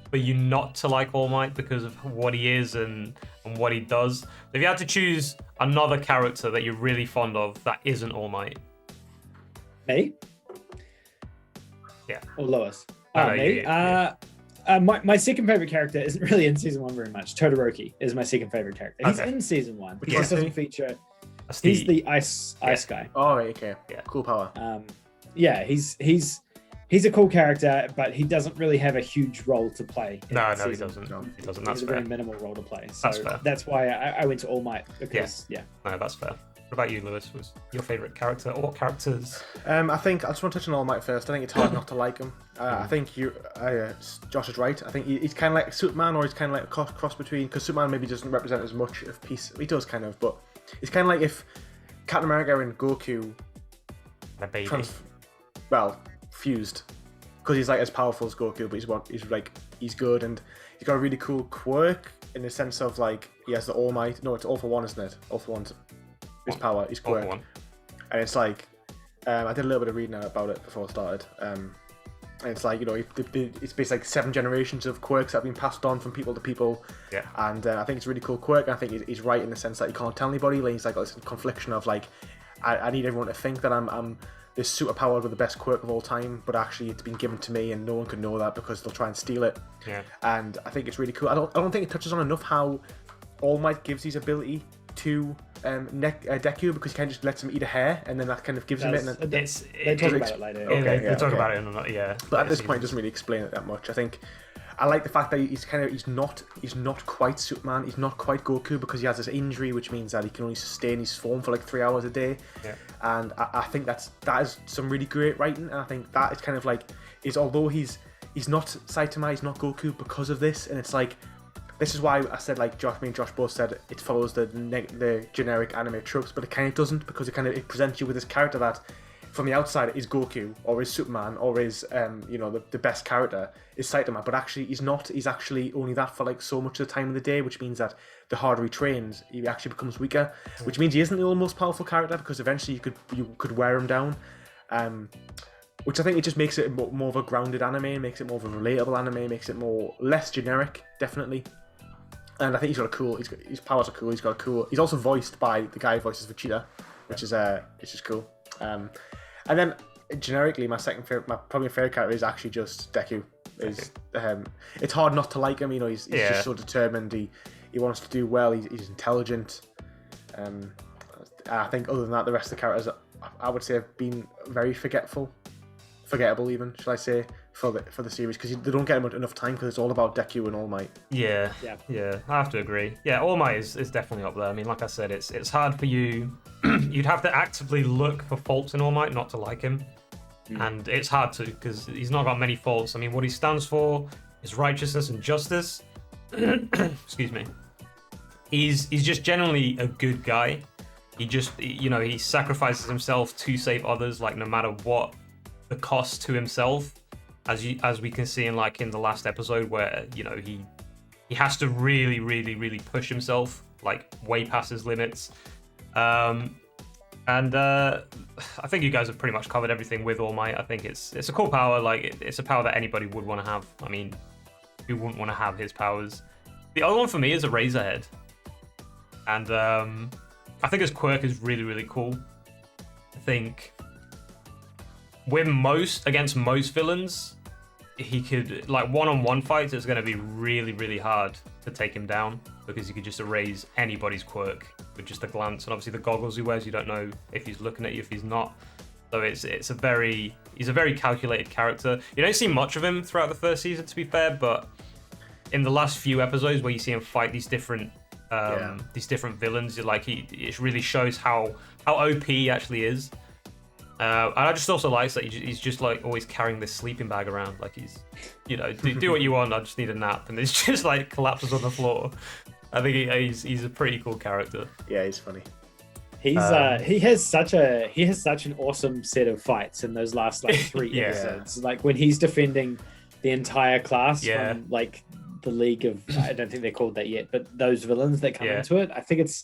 for you not to like All Might because of what he is and what he does. If you had to choose another character that you're really fond of that isn't All Might. Me? Yeah. Or Lois? Me? My second favorite character isn't really in season 1 very much. Todoroki is my second favorite character. He's in season 1, but he just doesn't feature. He's the ice guy. Oh, okay. Yeah. Cool power. He's a cool character, but he doesn't really have a huge role to play. No, he doesn't. No, he doesn't. That's fair. fair. A very minimal role to play. So that's fair. That's why I went to All Might because No, that's fair. What about you, Lewis? Was your favorite character or characters? I think I just want to touch on All Might first. I think it's hard not to like him. I think Josh is right. I think he's kind of like Superman, or he's kind of like a cross between, because Superman maybe doesn't represent as much of peace. He does kind of, but it's kind of like if Captain America and Goku, A baby. fused, because he's like as powerful as Goku, but he's like he's good, and he's got a really cool quirk in the sense of like he has the All Might. No, it's All for One, isn't it? All for One's his power, his quirk, and it's like I did a little bit of reading about it before I started. And it's like, it's basically like 7 generations of quirks that have been passed on from people to people. Yeah. And I think it's a really cool quirk. And I think he's right in the sense that he can't tell anybody. Like, he's like got this confliction of like, I need everyone to think that I'm this super powered with the best quirk of all time, but actually it's been given to me and no one can know that because they'll try and steal it. Yeah. And I think it's really cool. I don't think it touches on enough how All Might gives his ability to Deku, because he kind of just lets him eat a hair and then that kind of gives him it. And they talk about it later. Okay, they talk about it in yeah. But at this point, it doesn't really explain it that much. I think I like the fact that he's not quite Superman. He's not quite Goku because he has this injury, which means that he can only sustain his form for like 3 hours a day. Yeah. And I think that is some really great writing. And I think that is kind of like although he's not Saitama, he's not Goku because of this. And it's like, this is why I said, like, me and Josh both said it follows the generic anime tropes, but it kind of doesn't, because it presents you with this character that from the outside is Goku or is Superman or is the best character is Saitama, but actually he's not. He's actually only that for like so much of the time of the day, which means that the harder he trains, he actually becomes weaker, which means he isn't the most powerful character, because eventually you could wear him down. Which I think it just makes it more of a grounded anime, makes it more of a relatable anime, makes it less generic, definitely. And I think his powers are cool. He's also voiced by the guy who voices Vegeta, which is just cool. And then generically, my probably favorite character is actually just Deku. It's hard not to like him. He's just so determined. He wants to do well. He's intelligent. I think other than that, the rest of the characters, I would say, have been very forgettable even, shall I say, for the series, because they don't get enough time, because it's all about Deku and All Might. Yeah, I have to agree. Yeah, All Might is definitely up there. I mean, like I said, it's hard for you. You'd have to actively look for faults in All Might not to like him, and it's hard to, because he's not got many faults. I mean, what he stands for is righteousness and justice. Excuse me. He's just generally a good guy. He just, he sacrifices himself to save others, like no matter what the cost to himself, as we can see in the last episode, where he has to really, really, really push himself like way past his limits. And I think you guys have pretty much covered everything with All Might. I think it's a cool power. Like it's a power that anybody would want to have. I mean, who wouldn't want to have his powers? The other one for me is a Razorhead, and I think his quirk is really, really cool. I think against most villains, he could, like, one-on-one fights, it's going to be really, really hard to take him down, because he could just erase anybody's quirk with just a glance. And obviously the goggles he wears, you don't know if he's looking at you, if he's not. So he's a very calculated character. You don't see much of him throughout the first season, to be fair, but in the last few episodes where you see him fight these different villains, it really shows how OP he actually is. And I just also like that he's just like always carrying this sleeping bag around, like he's, do what you want, I just need a nap, and it's just like collapses on the floor. I think he's a pretty cool character. Yeah, he's funny. He has such an awesome set of fights in those last 3 episodes. Like when he's defending the entire class from like the League of, I don't think they're called that yet, but those villains that come into it. I think it's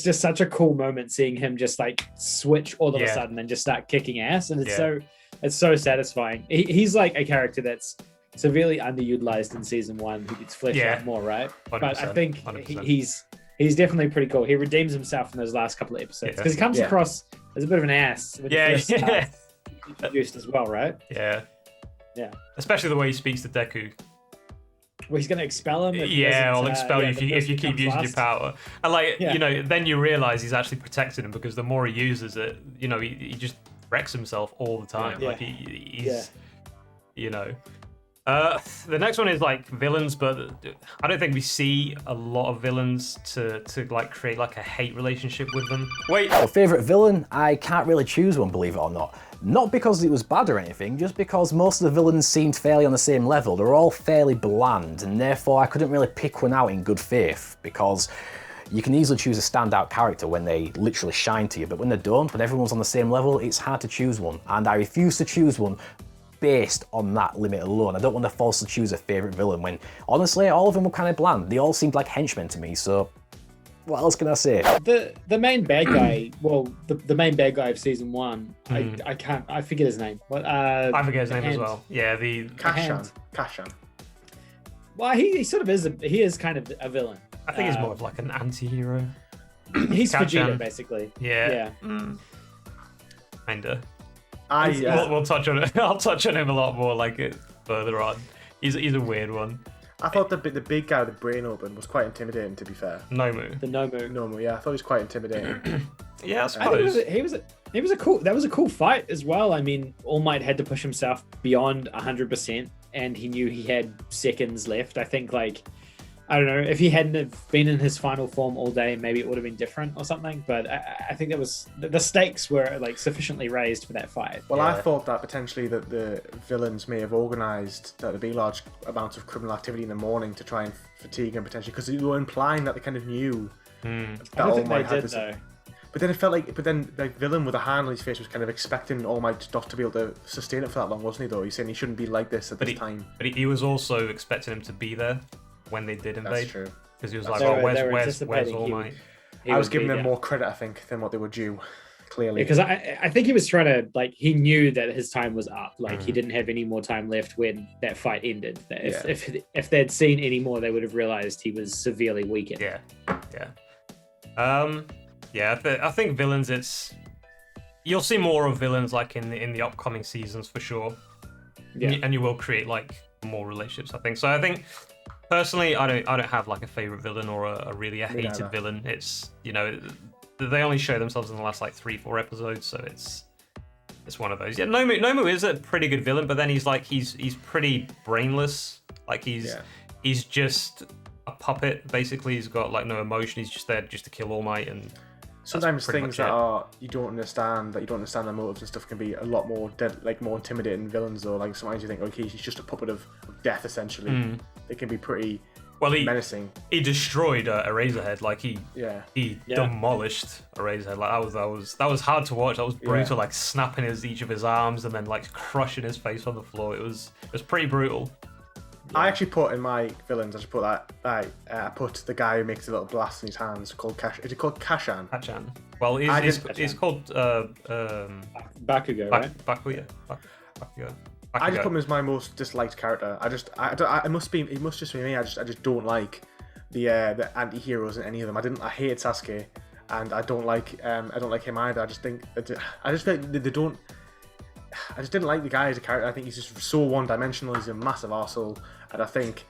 just such a cool moment seeing him just like switch all of a sudden and just start kicking ass, and it's so satisfying. He's like a character that's severely underutilized in season 1, who gets fleshed out more, right? 100%, but I think he's definitely pretty cool. He redeems himself in those last couple of episodes, because he comes across as a bit of an ass when he first introduced as well, right? Yeah, especially the way he speaks to Deku. Well, he's going to expel him. I'll expel you if you keep using your power. And then you realize he's actually protecting him, because the more he uses it, he just wrecks himself all the time. Like he's, the next one is like villains, but I don't think we see a lot of villains to like create like a hate relationship with them. Wait. Favorite villain? I can't really choose one, believe it or not. Not because it was bad or anything, just because most of the villains seemed fairly on the same level. They were all fairly bland, and therefore I couldn't really pick one out in good faith, because you can easily choose a standout character when they literally shine to you, but when they don't, when everyone's on the same level, it's hard to choose one. And I refuse to choose one based on that limit alone. I don't want to falsely choose a favourite villain when, honestly, all of them were kind of bland. They all seemed like henchmen to me, so what else can I say? The main bad guy, well, the main bad guy of season 1, I forget his name. What? I forget his name as well. Yeah, Kashan. Well, he sort of is. He is kind of a villain. I think he's more of like an anti-hero. He's Kashan. Vegeta, basically. Yeah. Kinda. We'll touch on it. I'll touch on him a lot more like it further on. He's a weird one. I thought the big guy with the brain open was quite intimidating, to be fair. Nomu. The Nomu. Nomu, yeah, I thought he was quite intimidating. Yeah, I suppose. He was a cool fight as well. I mean, All Might had to push himself beyond 100%, and he knew he had seconds left. I think, like, I don't know, if he hadn't have been in his final form all day, maybe it would have been different or something. But I think that was the stakes were like sufficiently raised for that fight. Well, I thought that potentially that the villains may have organised that there'd be large amounts of criminal activity in the morning to try and fatigue him potentially, because they were implying that they kind of knew that I don't All think Might they had did this. though. But then it felt like, the villain with a hand on his face was kind of expecting All Might not to be able to sustain it for that long, wasn't he? Though he's saying he shouldn't be like this at this time. But he was also expecting him to be there when they did invade. That's true. Because he was That's like, true. where's All Might? I was giving them more credit, I think, than what they were due. Clearly, Because I think he was trying to, like, he knew that his time was up. Like, he didn't have any more time left when that fight ended. If they'd seen any more, they would have realized he was severely weakened. I think villains, you'll see more of villains like in the upcoming seasons for sure. Yeah. And you will create like more relationships, I think. So I think personally, I don't have like a favorite villain or a really hated villain. It's, you know, they only show themselves in the last like 3-4 episodes, so it's one of those. Yeah, Nomu is a pretty good villain, but then he's pretty brainless. Like he's just a puppet basically. He's got like no emotion. He's just there just to kill All Might, and sometimes things that you don't understand their motives and stuff can be a lot more more intimidating villains, though. Like sometimes you think, okay, he's just a puppet of death essentially. They can be pretty menacing. He destroyed Eraserhead. Like he demolished Eraserhead. Like that was hard to watch. That was brutal. Like snapping each of his arms and then like crushing his face on the floor. It was pretty brutal. I actually put in my villains. I just put that. I put the guy who makes the little blast in his hands called Kash. Is it called Kashan? Kashan. Well, he's called Bakugo, right? Bakugo. I just put him as my most disliked character. It must just be me. I just don't like the anti-heroes in any of them. I hated Sasuke, and I don't like him either. I just feel like they don't. I just didn't like the guy as a character. I think he's just so one-dimensional. He's a massive arsehole, and I think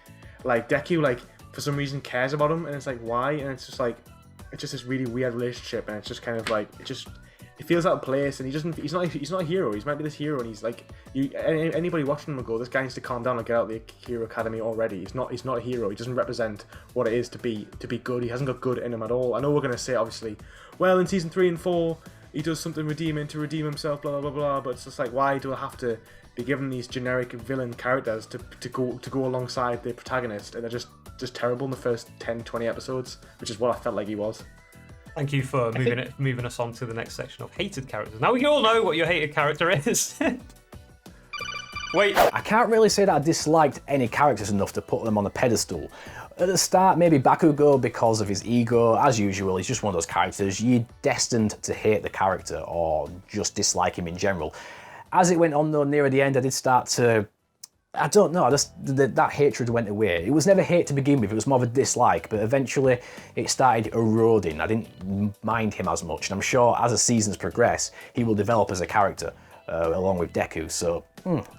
like Deku, like for some reason cares about him, and it's like why? And it's just this really weird relationship, and it's just kind of like it feels out of place, and he's not a hero. He might be this hero, and he's like anybody watching him will go, this guy needs to calm down and get out of the Hero Academy already. He's not a hero. He doesn't represent what it is to be good. He hasn't got good in him at all. I know we're gonna say obviously, well, in season 3 and 4. He does something redeeming to redeem himself, blah, blah, blah, blah. But it's just like, why do I have to be given these generic villain characters to go alongside the protagonist? And they're just terrible in the first 10, 20 episodes, which is what I felt like he was. Thank you for moving us on to the next section of hated characters. Now we all know what your hated character is. Wait. I can't really say that I disliked any characters enough to put them on a pedestal. At the start, maybe Bakugo because of his ego. As usual, he's just one of those characters you're destined to hate the character or just dislike him in general. As it went on though, nearer the end, I did start to... I don't know, that hatred went away. It was never hate to begin with, it was more of a dislike, but eventually it started eroding. I didn't mind him as much, and I'm sure as the seasons progress, he will develop as a character. Along with Deku, so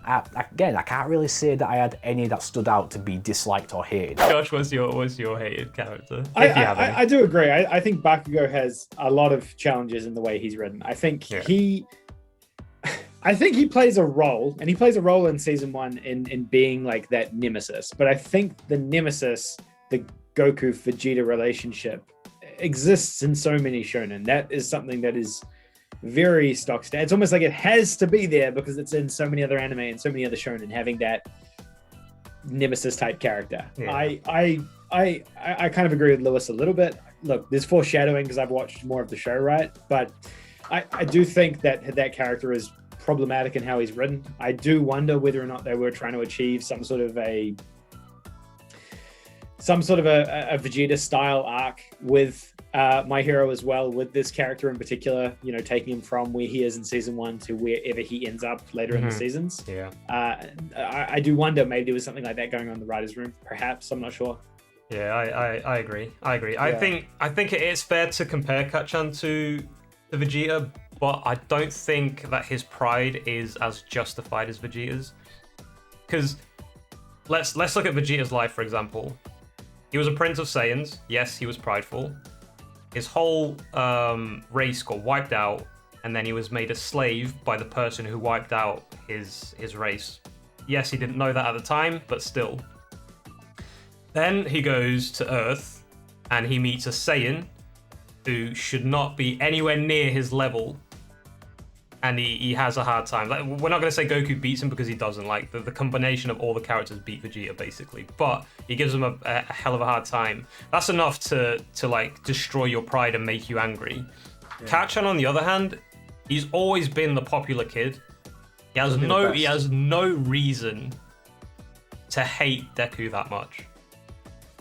I can't really say that I had any that stood out to be disliked or hated. Josh, what's your hated character? I do agree. I think Bakugo has a lot of challenges in the way he's written. I think he plays a role, and he plays a role in season 1 in being like that nemesis. But I think the nemesis, the Goku Vegeta relationship, exists in so many shonen. That is something that is very stock standard. It's almost like it has to be there because it's in so many other anime and so many other shonen, having that nemesis type character. Yeah. I kind of agree with Lewis a little bit. Look, there's foreshadowing because I've watched more of the show, right? But I do think that character is problematic in how he's written. I do wonder whether or not they were trying to achieve some sort of a Vegeta style arc with My Hero as well, with this character in particular, you know, taking him from where he is in season 1 to wherever he ends up later in the seasons. Yeah. I do wonder maybe there was something like that going on in the writer's room, perhaps. I'm not sure. Yeah, I agree. Yeah. I think it is fair to compare Kacchan to Vegeta, but I don't think that his pride is as justified as Vegeta's. Because let's look at Vegeta's life, for example. He was a Prince of Saiyans. Yes, he was prideful. His whole race got wiped out, and then he was made a slave by the person who wiped out his race. Yes, he didn't know that at the time, but still. Then he goes to Earth, and he meets a Saiyan who should not be anywhere near his level, and he has a hard time. Like, we're not going to say Goku beats him because he doesn't. Like, the combination of all the characters beat Vegeta, basically. But he gives him a hell of a hard time. That's enough to like, destroy your pride and make you angry. Yeah. Kacchan, on the other hand, he's always been the popular kid. He has no reason to hate Deku that much.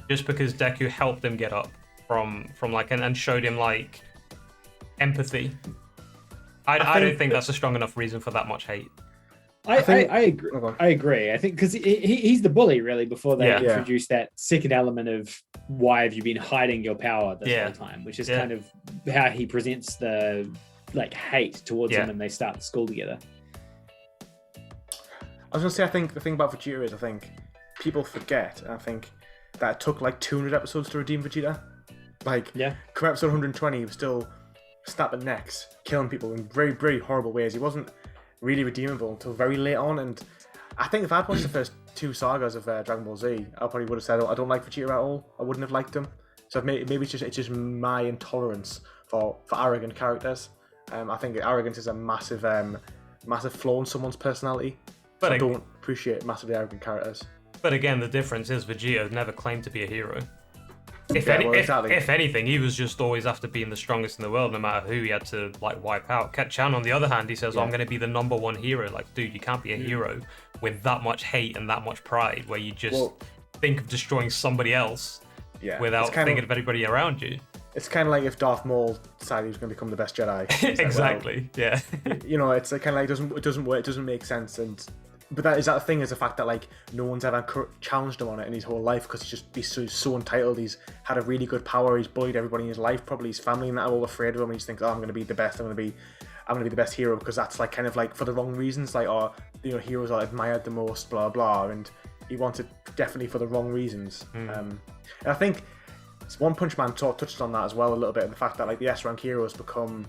Just because Deku helped him get up from like, and showed him, like, empathy. I don't think that's a strong enough reason for that much hate. I agree. I agree. I think because he's the bully, really, before they introduced that second element of why have you been hiding your power this whole time, which is kind of how he presents the, like, hate towards him when they start the school together. I was going to say, I think the thing about Vegeta is, I think people forget, and I think that it took like 200 episodes to redeem Vegeta. Like, come episode 120, he was still snapping necks, killing people in very, very horrible ways. He wasn't really redeemable until very late on, and I think if I'd watched the first 2 sagas of Dragon Ball Z, I probably would have said, I don't like Vegeta at all. I wouldn't have liked him. So maybe it's just my intolerance for arrogant characters. I think arrogance is a massive flaw in someone's personality. But I don't appreciate massively arrogant characters. But again, the difference is Vegeta never claimed to be a hero. If anything, he was just always after being the strongest in the world, no matter who he had to, like, wipe out. Kacchan, on the other hand, he says, I'm going to be the #1 hero. Like, dude, you can't be a hero with that much hate and that much pride, where you just think of destroying somebody else without thinking of anybody around you. It's kind of like if Darth Maul decided he was going to become the best Jedi. Exactly, yeah. You know, it's kind of like it doesn't work, it doesn't make sense, but that the thing is the fact that, like, no one's ever challenged him on it in his whole life because he's so entitled. He's had a really good power. He's bullied everybody in his life, probably his family, and that are all afraid of him. And he just thinks, I'm going to be the best. I'm going to be the best hero, because that's, like, kind of like for the wrong reasons. Like, heroes are admired the most, blah blah. And he wants it definitely for the wrong reasons. And I think One Punch Man touched on that as well a little bit, and the fact that, like, the S-rank heroes become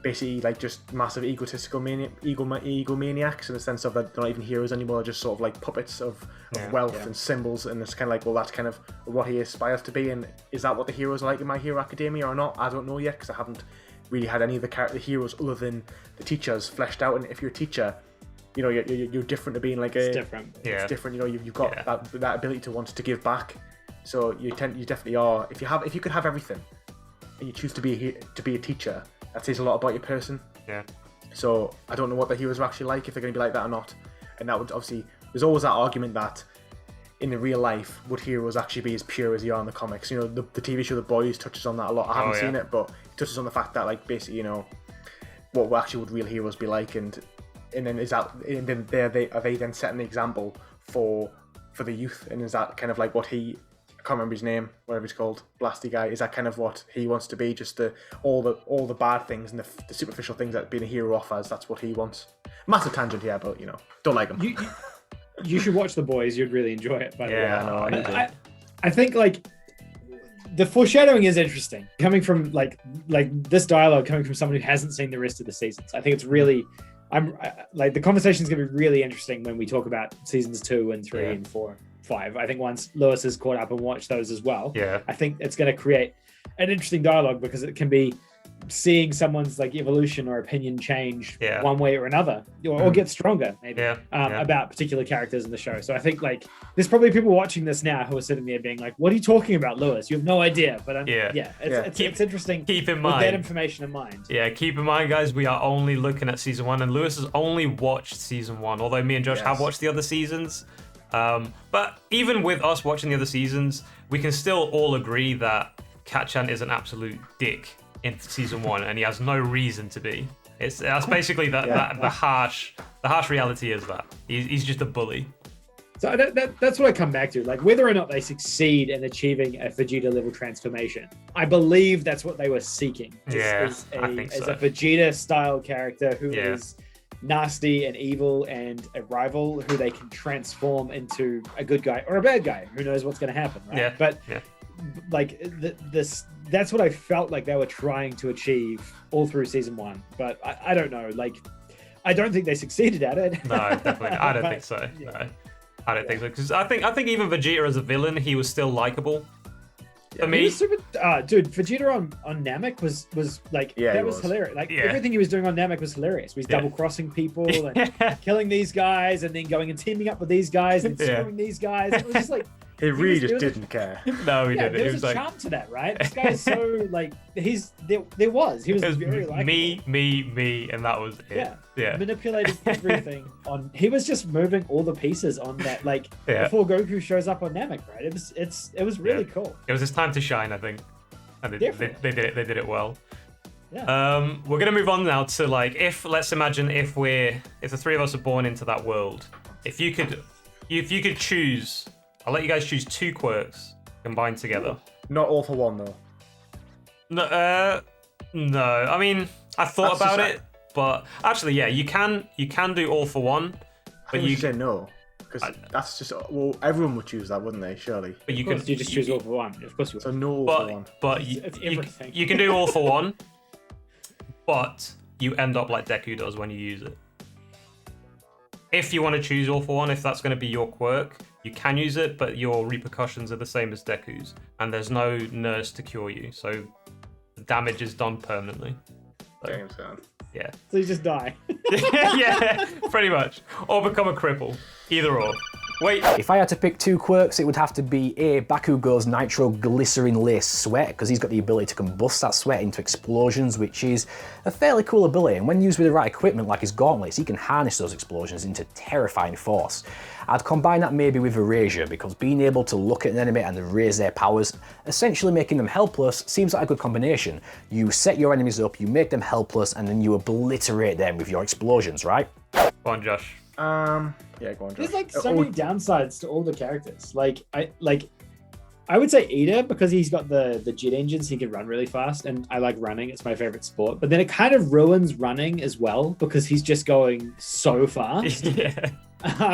basically, like, just massive egotistical egomaniacs, in the sense of that they're not even heroes anymore. They're just sort of like puppets of wealth and symbols, and it's kind of like, well, that's kind of what he aspires to be. And is that what the heroes are like in My Hero Academia or not? I don't know yet, because I haven't really had any of the heroes other than the teachers fleshed out. And if you're a teacher, you know, you're different to being like it's different. It's different. You know, you've got that ability to want to give back. So you definitely are. If you could have everything, and you choose to be a teacher, that says a lot about your person. Yeah. So I don't know what the heroes are actually like, if they're going to be like that or not. And that would obviously, there's always that argument that in the real life, would heroes actually be as pure as they are in the comics? You know, the TV show The Boys touches on that a lot. I haven't seen it, but it touches on the fact that, like, basically, you know, what actually would real heroes be like, and then are they then setting the example for the youth? And is that kind of like what I can't remember his name, whatever he's called, Blasty guy, is that kind of what he wants to be? Just all the bad things and the superficial things that being a hero offers, that's what he wants. Massive tangent here, but, you know, don't like him. You should watch The Boys, you'd really enjoy it. By the way. I know. I think, like, the foreshadowing is interesting. Coming from, like this dialogue coming from someone who hasn't seen the rest of the seasons. I think it's really, the conversation's going to be really interesting when we talk about seasons 2 and 3 and 4. 5. I think once Lewis has caught up and watched those as well, I think it's going to create an interesting dialogue, because it can be seeing someone's like evolution or opinion change one way or another, or get stronger maybe about particular characters in the show. So I think like there's probably people watching this now who are sitting there being like, "What are you talking about, Lewis? You have no idea." But it's interesting. Keep in mind with that information in mind. Yeah, keep in mind, guys, we are only looking at season 1, and Lewis has only watched season 1. Although me and Josh have watched the other seasons. But even with us watching the other seasons, we can still all agree that Kat-chan is an absolute dick in season 1, and he has no reason to be. That's basically the harsh reality is that he's just a bully. So that's what I come back to. Like whether or not they succeed in achieving a Vegeta level transformation, I believe that's what they were seeking. Is a Vegeta style character who is nasty and evil and a rival who they can transform into a good guy or a bad guy. Who knows what's going to happen, right? Yeah. But like that's what I felt like they were trying to achieve all through season 1. But I don't know. Like, I don't think they succeeded at it. No, definitely. I don't think so. Yeah. No, I don't think so. Because I think even Vegeta as a villain, he was still likable. For me, he was super, dude, Vegeta on Namek was like that was hilarious. Like everything he was doing on Namek was hilarious. He was double crossing people and killing these guys, and then going and teaming up with these guys and screwing these guys. It was just like he really just didn't care. No, he didn't. There was a charm to that, right? This guy is so like he was very likable. Me, and that was it. Yeah. Manipulated everything he was just moving all the pieces on that, like before Goku shows up on Namek, right? It was really cool. It was his time to shine, I think. And they did it well. Yeah. We're gonna move on now to like let's imagine if the three of us are born into that world. If you could choose, I'll let you guys choose 2 quirks combined together. Not all for one though. No. I mean, I thought about it, but actually, you can do all for one. But you say no, because that's just everyone would choose that, wouldn't they? Surely. But you just choose all for one. Of course you would. So no all for one. But you can do all for one, but you end up like Deku does when you use it. If you want to choose all for one, if that's going to be your quirk, you can use it, but your repercussions are the same as Deku's, and there's no nurse to cure you, so the damage is done permanently. Damn, son. Yeah. So you just die. Yeah, pretty much. Or become a cripple. Either or. Wait. If I had to pick 2 quirks, it would have to be Bakugo's nitroglycerin-laced sweat, because he's got the ability to combust that sweat into explosions, which is a fairly cool ability, and when used with the right equipment like his gauntlets, he can harness those explosions into terrifying force. I'd combine that maybe with Erasure, because being able to look at an enemy and erase their powers, essentially making them helpless, seems like a good combination. You set your enemies up, you make them helpless, and then you obliterate them with your explosions, right? Go on, Josh. Yeah, go on, Josh. There's like so many downsides to all the characters. I would say Ida, because he's got the jet engines, he can run really fast, and I like running. It's my favorite sport. But then it kind of ruins running as well, because he's just going so fast. Yeah.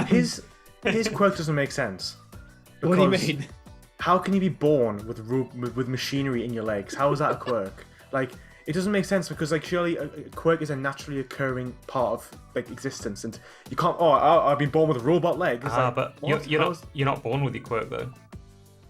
His quirk doesn't make sense. What do you mean? How can you be born with machinery in your legs? How is that a quirk? Like, it doesn't make sense, because like surely a quirk is a naturally occurring part of like existence, and you can't. Oh, I've been born with a robot leg. It's but you're not born with your quirk though.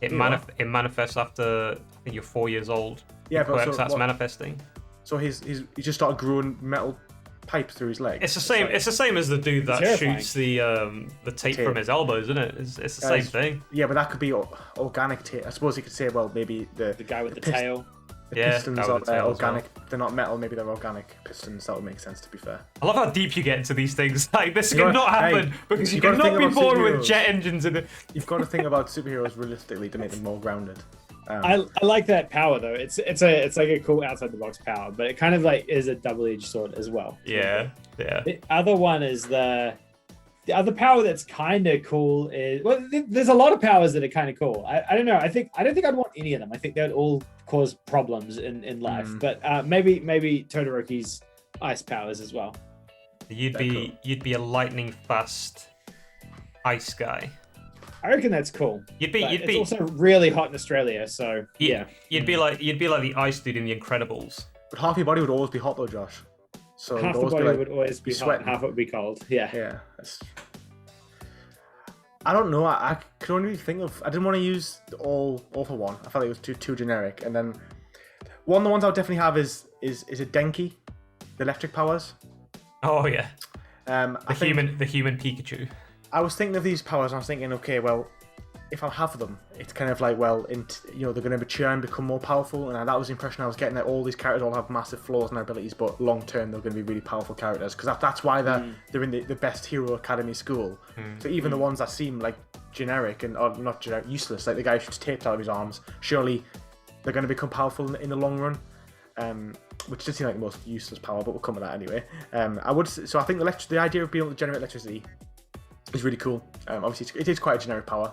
It manifests after I think you're 4 years old. Yeah, but quirk starts manifesting. So he just started growing metal pipes through his legs. It's the same. It's the same as the dude that shoots the tape from his elbows, isn't it? It's the same thing. Yeah, but that could be organic tape. I suppose you could say, well, maybe the guy with the tail. The pistons are organic. Well. They're not metal. Maybe they're organic pistons. That would make sense, to be fair. I love how deep you get into these things. Like, this cannot happen because you cannot be born with jet engines in it. You've got to think about superheroes realistically to make them more grounded. I like that power though. It's like a cool outside the box power, but it kind of like is a double-edged sword as well. Yeah. The other one is the other power that's kind of cool is, well, there's a lot of powers that are kind of cool. I don't know. I don't think I'd want any of them. I think they'd all cause problems in life. But maybe Todoroki's ice powers as well. You'd be a lightning fast ice guy. I reckon that's cool. It's also really hot in Australia, so yeah. You'd be like the ice dude in The Incredibles. But half your body would always be hot though, Josh. So half the body would always be hot, and half it would be cold. Yeah. Yeah. I don't know. I could only think of. I didn't want to use all for one. I felt it was too generic. And then one of the ones I would definitely have is is it Denki, the electric powers? Oh yeah. The human Pikachu. I was thinking of these powers, and I was thinking, okay, well, if I have them, it's kind of like, well, they're going to mature and become more powerful, and that was the impression I was getting, that all these characters all have massive flaws in their abilities, but long term they're going to be really powerful characters, because that's why they're in the best hero academy school. So even the ones that seem like generic or not generic, useless, like the guy who shoots tapes out of his arms, surely they're going to become powerful in the long run. Which does seem like the most useless power, but we'll come to that anyway. So I think the idea of being able to generate electricity is really cool. Obviously, it is quite a generic power,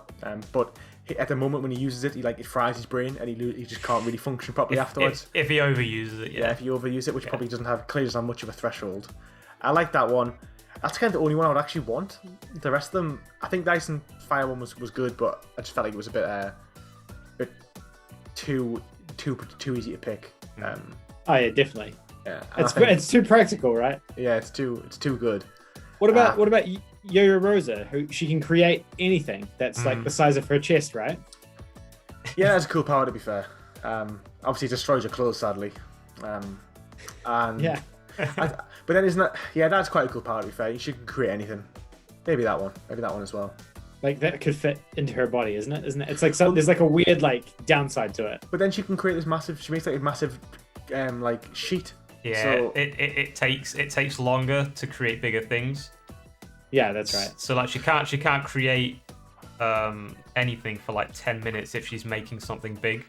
but at the moment when he uses it, it fries his brain, and he just can't really function properly afterwards. If he overuses it, yeah. If he overuses it, which probably doesn't have much of a threshold. I like that one. That's kind of the only one I would actually want. The rest of them, I think the Ice and Fire one was good, but I just felt like it was a bit too easy to pick. Oh yeah, definitely. Yeah, it's too practical, right? Yeah, it's too good. What about Yo-Yo Rosa? Who she can create anything that's like the size of her chest, right? Yeah, that's a cool power, to be fair. Obviously, it destroys your clothes, sadly. And yeah. but then isn't that? Yeah, that's quite a cool power, to be fair. She can create anything. Maybe that one as well. Like that could fit into her body, isn't it? It's like there's like a weird downside to it. But then she can create this massive. She makes like a massive sheet. Yeah, so, it takes longer to create bigger things. Yeah, that's right. So she can't create anything for 10 minutes if she's making something big.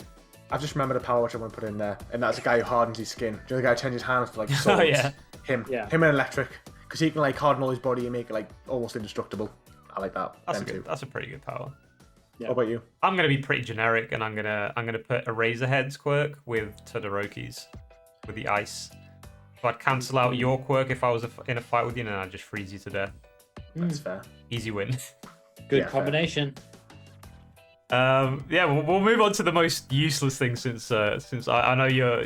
I've just remembered a power which I want to put in there, and that's a guy who hardens his skin. Do you know the guy who changes hands to swords? Oh yeah. Him and electric, because he can harden all his body and make it almost indestructible. I like that. That's a pretty good power. Yeah. What about you? I'm gonna be pretty generic, and I'm gonna put Eraserhead's quirk with Todoroki's with the ice. So I'd cancel out your quirk if I was in a fight with you, and I'd just freeze you to death. That's fair. Easy win. Good combination. We'll move on to the most useless thing since I know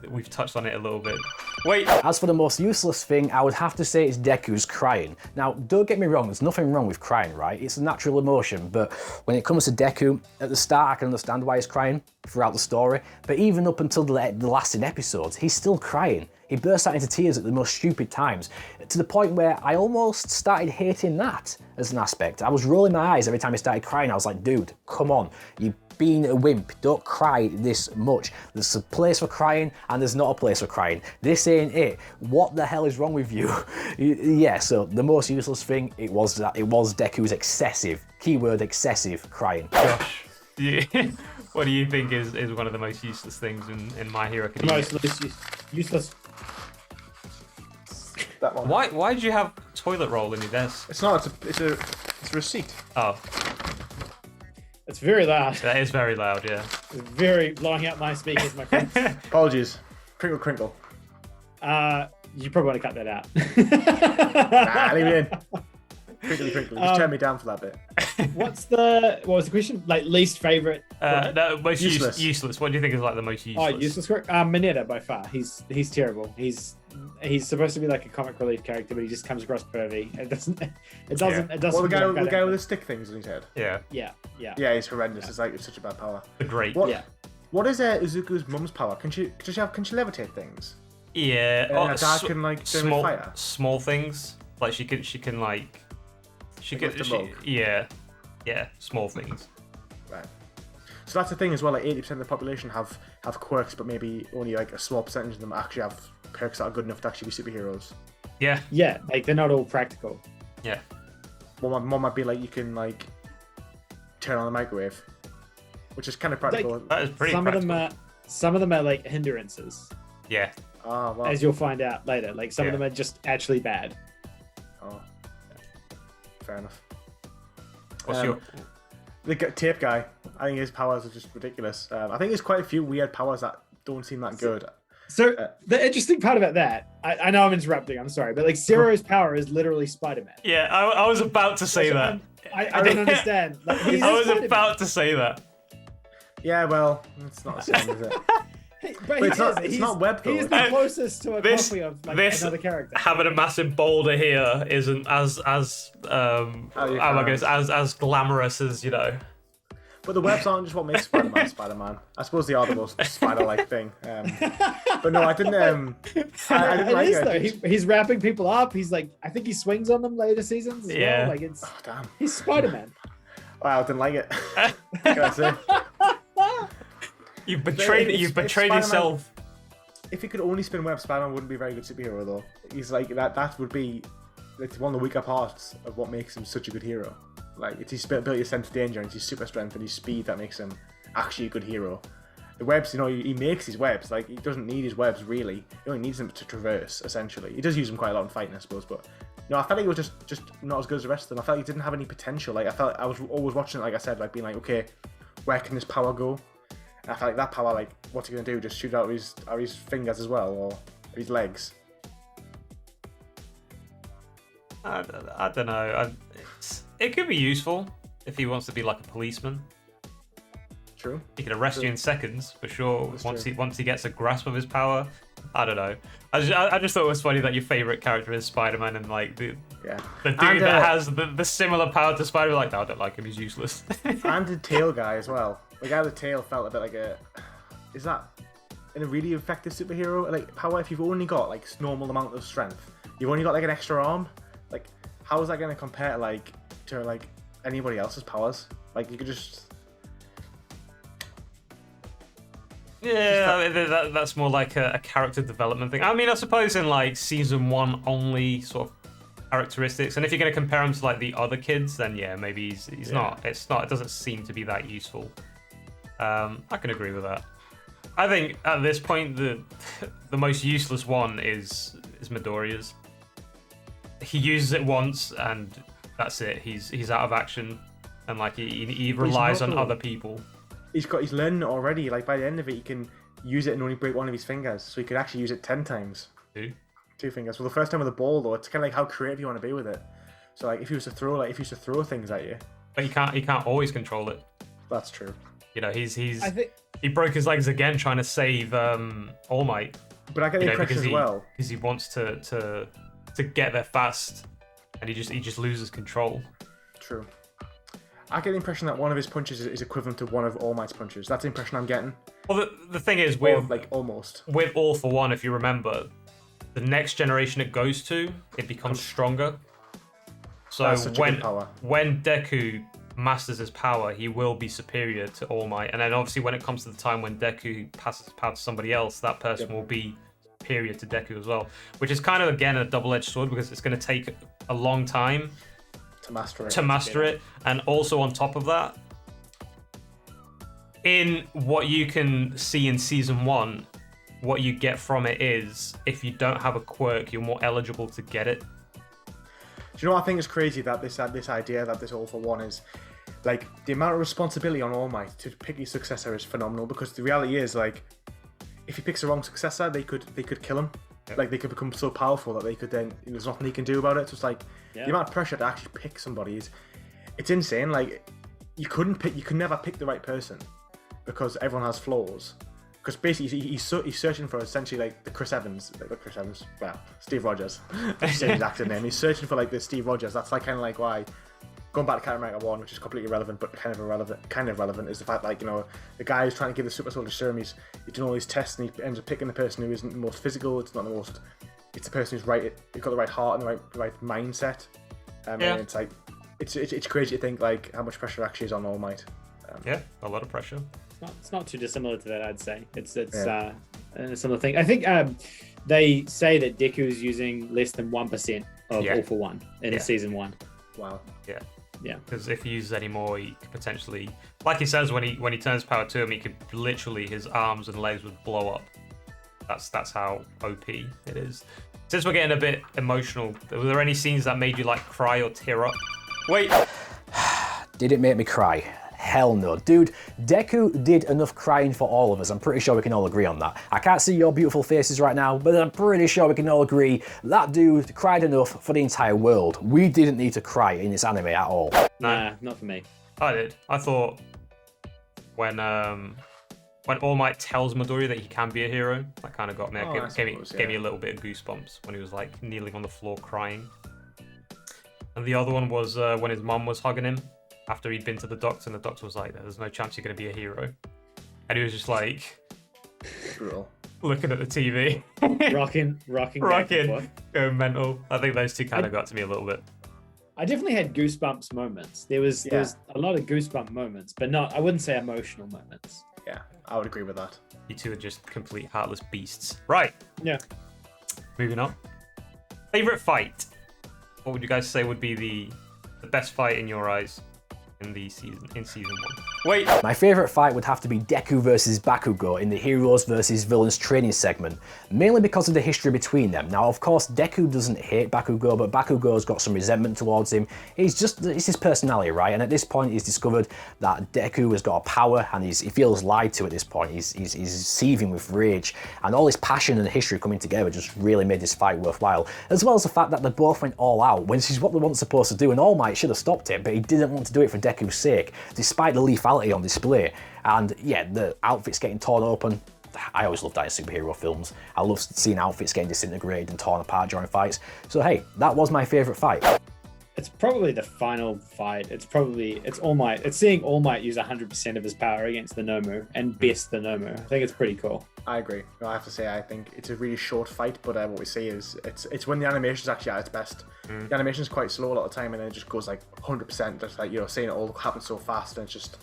we've touched on it a little bit. Wait. As for the most useless thing, I would have to say it's Deku's crying. Now, don't get me wrong, there's nothing wrong with crying, right? It's a natural emotion, but when it comes to Deku, at the start I can understand why he's crying throughout the story, but even up until the last episodes, he's still crying. He bursts out into tears at the most stupid times, to the point where I almost started hating that as an aspect. I was rolling my eyes every time he started crying. I was like, dude, come on, you're being a wimp, don't cry this much. There's a place for crying and there's not a place for crying. This ain't it. What the hell is wrong with you? Yeah, so the most useless thing, it was Deku's excessive, keyword excessive, crying. Josh, what do you think is one of the most useless things in My Hero Academia? The most useless. That one. Why did you have toilet roll in your desk? It's not. It's a receipt. Oh, It's very loud. that is very loud. Yeah. It's very blowing out my speakers, my friend. Apologies. Crinkle, crinkle. You probably want to cut that out. Nah, leave it in. Crinkly, crinkly. Just turn me down for that bit. What was the question? Least favorite? No, most Useless. Useless. What do you think is the most useless? Oh, useless quirk. Mineta by far. He's terrible. He's supposed to be like a comic relief character, but he just comes across pervy. It doesn't. Well, the guy with the stick things in his head. Yeah. Yeah. He's horrendous. It's such a bad power. The great. What is Izuku's mum's power? Can she levitate things? Yeah. And dad can generate fire. Small things. She can small things. Right. So that's the thing as well. 80% of the population have quirks, but maybe only a small percentage of them actually have perks that are good enough to actually be superheroes. Yeah. Yeah, they're not all practical. Yeah. One might be you can turn on the microwave, which is kind of practical. That is pretty practical. Some of them are hindrances. Yeah. Ah, well. As you'll find out later. Some of them are just actually bad. Oh. Fair enough. What's your... The tape guy, I think his powers are just ridiculous. I think there's quite a few weird powers that don't seem that good. So the interesting part about that, I know I'm interrupting, I'm sorry, but Zero's power is literally Spider-Man. Yeah, I was about to say that. I don't understand. I was about to say that. Yeah, well, it's not the same, is it? But it's not web though. He's the closest to a copy of another character. Having a massive boulder here isn't as glamorous as But the webs aren't just what makes Spider-Man Spider-Man. I suppose they are the most spider-like thing. But no, I didn't. I didn't like it. Though. He's wrapping people up. He's like, I think he swings on them later seasons as well. Like it's. Oh, damn. He's Spider-Man. Wow, I didn't like it. What can I say? You've betrayed yourself. If he could only spin webs, Spider-Man wouldn't be a very good superhero, though. He's like that would be like one of the weaker parts of what makes him such a good hero. Like it's his ability to sense danger and his super strength and his speed that makes him actually a good hero. The webs, he makes his webs. Like he doesn't need his webs really. He only needs them to traverse. Essentially, he does use them quite a lot in fighting, I suppose. But no, I felt like he was just not as good as the rest of them. I felt like he didn't have any potential. Like I felt like I was always watching it, like I said, like being like, okay, where can this power go? And I felt like that power, like, what's he gonna do? Just shoot out his fingers as well, or his legs? I don't know. It could be useful if he wants to be like a policeman. True. He can arrest you in seconds for sure. That's Once he gets a grasp of his power. I don't know. I just thought it was funny that your favorite character is Spider-Man and like the dude that has the similar power to Spider-Man. Like, no, I don't like him. He's useless. And the tail guy as well. The guy with the tail felt a bit like is that in a really effective superhero like power if you've only got like normal amount of strength? You've only got like an extra arm. Like, how is that going to compare to anybody else's powers? Like, you could just. Yeah, that's more like a character development thing. I mean, I suppose in like season 1 only sort of characteristics, and if you're going to compare him to like the other kids, then yeah, maybe he's not. It doesn't seem to be that useful. I can agree with that. I think at this point the most useless one is Midoriya's. He uses it once and that's it. He's out of action, and like he relies on other people. He's learning it already. Like by the end of it, he can use it and only break one of his fingers, so he could actually use it 10 times. Two fingers. Well, the first time with the ball though, it's kind of like how creative you want to be with it. So like if he was to throw things at you, but he can't always control it. That's true. He broke his legs again trying to save All Might. But I get the impression as well because he wants to get there fast, and he just loses control. True. I get the impression that one of his punches is equivalent to one of All Might's punches. That's the impression I'm getting. Well, the thing is with almost with All for One, if you remember, the next generation it goes to, it becomes stronger. So when Deku masters his power, he will be superior to All Might, and then obviously when it comes to the time when Deku passes the power to somebody else, that person will be superior to Deku as well, which is kind of again a double-edged sword because it's going to take a long time to master it, and also on top of that, in what you can see in season 1, what you get from it is if you don't have a quirk, you're more eligible to get it. Do you know what I think is crazy that this idea that this All for One is like the amount of responsibility on All Might to pick his successor is phenomenal, because the reality is like if he picks the wrong successor, they could kill him. Yep. Like they could become so powerful that they could then there's nothing he can do about it. So it's like the amount of pressure to actually pick somebody it's insane. Like you could never pick the right person because everyone has flaws. Because basically he's searching for essentially like Steve Rogers. That's his actor name. He's searching for like the Steve Rogers. That's like kind of like why going back to Captain America 1, which is completely irrelevant but kind of relevant, is the fact like, you know, the guy who's trying to give the super soldier serum, he's doing all these tests and he ends up picking the person who isn't the most physical. It's not the most. It's the person who's got the right heart and the right mindset. And it's like it's crazy to think like how much pressure actually is on All Might. A lot of pressure. It's not too dissimilar to that, I'd say. It's a similar thing. I think they say that Deku's using less than 1% of All for One in season 1. Wow. Yeah. Because if he uses any more, he could potentially, like he says, when he turns power to him, he could literally, his arms and legs would blow up. That's how OP it is. Since we're getting a bit emotional, were there any scenes that made you like cry or tear up? Wait. Did it make me cry? Hell no. Dude, Deku did enough crying for all of us. I'm pretty sure we can all agree on that. I can't see your beautiful faces right now, but I'm pretty sure we can all agree that dude cried enough for the entire world. We didn't need to cry in this anime at all. Nah, not for me. I did. I thought when All Might tells Midoriya that he can be a hero, that kind of got me. Gave me a little bit of goosebumps when he was like kneeling on the floor crying. And the other one was when his mum was hugging him. after he'd been to the doctor, and the doctor was like, "There's no chance you're going to be a hero," and he was just like, Brutal. looking at the TV, rocking, back and forth. going mental. I think those two kind of got to me a little bit. I definitely had goosebumps moments. There was a lot of goosebump moments, but I wouldn't say emotional moments. Yeah, I would agree with that. You two are just complete heartless beasts. Right. Yeah. Moving on. Favorite fight? What would you guys say would be the best fight in your eyes in season 1? Wait. My favourite fight would have to be Deku versus Bakugo in the Heroes versus Villains training segment, mainly because of the history between them. Now, of course, Deku doesn't hate Bakugo, but Bakugo's got some resentment towards him. It's his personality, right? And at this point, he's discovered that Deku has got a power, and he feels lied to at this point. He's seething with rage, and all his passion and history coming together just really made this fight worthwhile, as well as the fact that they both went all out, which is what they weren't supposed to do, and All Might should have stopped it, but he didn't want to do it for Deku's sake, despite the lethality on display. And yeah, the outfits getting torn open. I always love that in superhero films. I love seeing outfits getting disintegrated and torn apart during fights. So hey, that was my favourite fight. It's probably the final fight. It's All Might. It's seeing All Might use 100% of his power against the Nomu and best the Nomu. I think it's pretty cool. I agree. I have to say, I think it's a really short fight, but what we see is it's when the animation's actually at its best. The animation's quite slow a lot of the time, and then it just goes like 100%. Just like, seeing it all happen so fast, and it's just,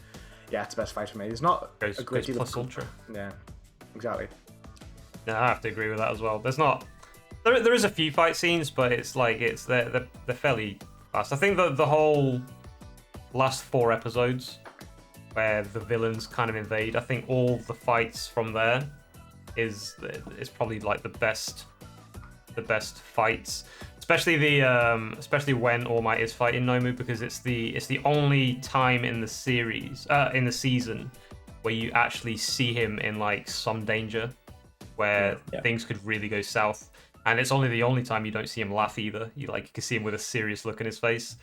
it's the best fight for me. There's not a great deal plus of ultra. Yeah, exactly. No, I have to agree with that as well. There's not. There is a few fight scenes, but they're fairly fast. I think the whole last 4 episodes where the villains kind of invade, I think all the fights from there is probably like the best fights, especially when All Might is fighting Nomu, because it's the only time in the season where you actually see him in like some danger, where things could really go south, and it's the only time you don't see him laugh either. You can see him with a serious look in his face,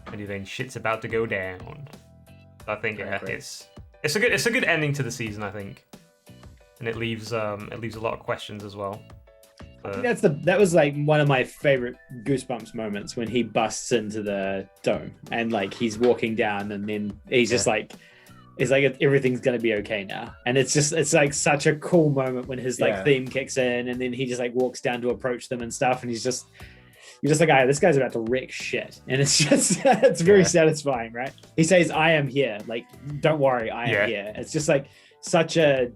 and you think shit's about to go down. So I think it's a good ending to the season, I think, and it leaves a lot of questions as well. I think that was like one of my favorite Goosebumps moments, when he busts into the dome and like he's walking down, and then he's just like, it's like everything's gonna be okay now, and it's like such a cool moment when his theme kicks in, and then he just like walks down to approach them and stuff, and you're just like, this guy's about to wreck shit, and it's just it's very satisfying, right? He says, "I am here," like, don't worry, I am here. It's just like such a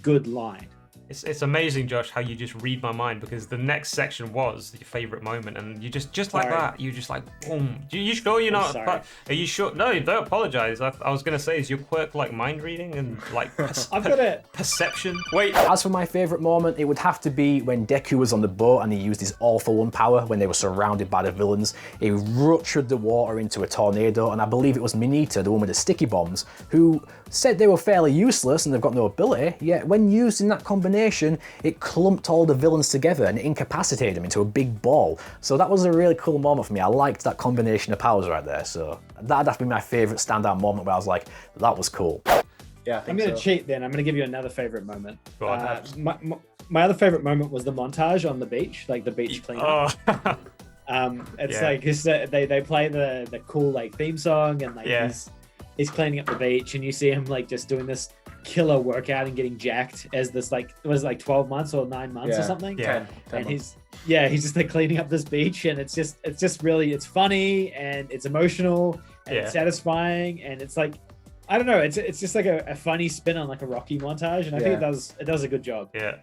good line. It's amazing, Josh, how you just read my mind, because the next section was your favorite moment, and you just like that, you just like boom. You sure you're not? Are you sure? No, don't apologize. I was gonna say, is your quirk like mind reading and like perception? Wait. As for my favourite moment, it would have to be when Deku was on the boat and he used his all-for-one power when they were surrounded by the villains. He ruptured the water into a tornado, and I believe it was Mineta, the one with the sticky bombs, who said they were fairly useless and they've got no ability, yet when used in that combination, it clumped all the villains together and incapacitated them into a big ball. So that was a really cool moment for me. I liked that combination of powers right there. So that'd have to be my favourite standout moment, where I was like, that was cool. Yeah, I think I'm going to cheat then. I'm going to give you another favourite moment. My other favourite moment was the montage on the beach, like the beach cleanup. They play the cool like theme song, and like he's cleaning up the beach, and you see him like just doing this killer workout and getting jacked as this like, was it like 12 months or 9 months or something? 10 and months. he's just like cleaning up this beach, and it's just really, it's funny and it's emotional and it's satisfying, and it's like, I don't know, it's just like a funny spin on like a Rocky montage, and I think it does a good job. Yeah.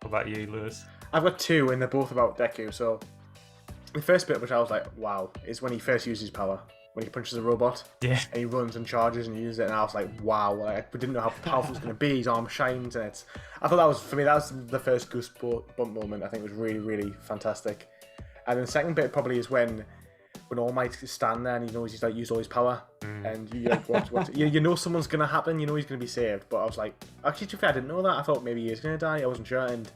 What about you, Lewis? I've got 2, and they're both about Deku. So the first bit, which I was like, wow, is when he first uses power. When he punches a robot, and he runs and charges and uses it, and I was like, wow, we didn't know how powerful it was going to be. His arm shines, and I thought that was the first goosebump moment. I think it was really, really fantastic. And then the second bit probably is when All Might is standing there, and he knows he's like used all his power, and you like what you know someone's going to happen, you know he's going to be saved. But I was like, actually, to be fair, I didn't know that. I thought maybe he is going to die. I wasn't sure. And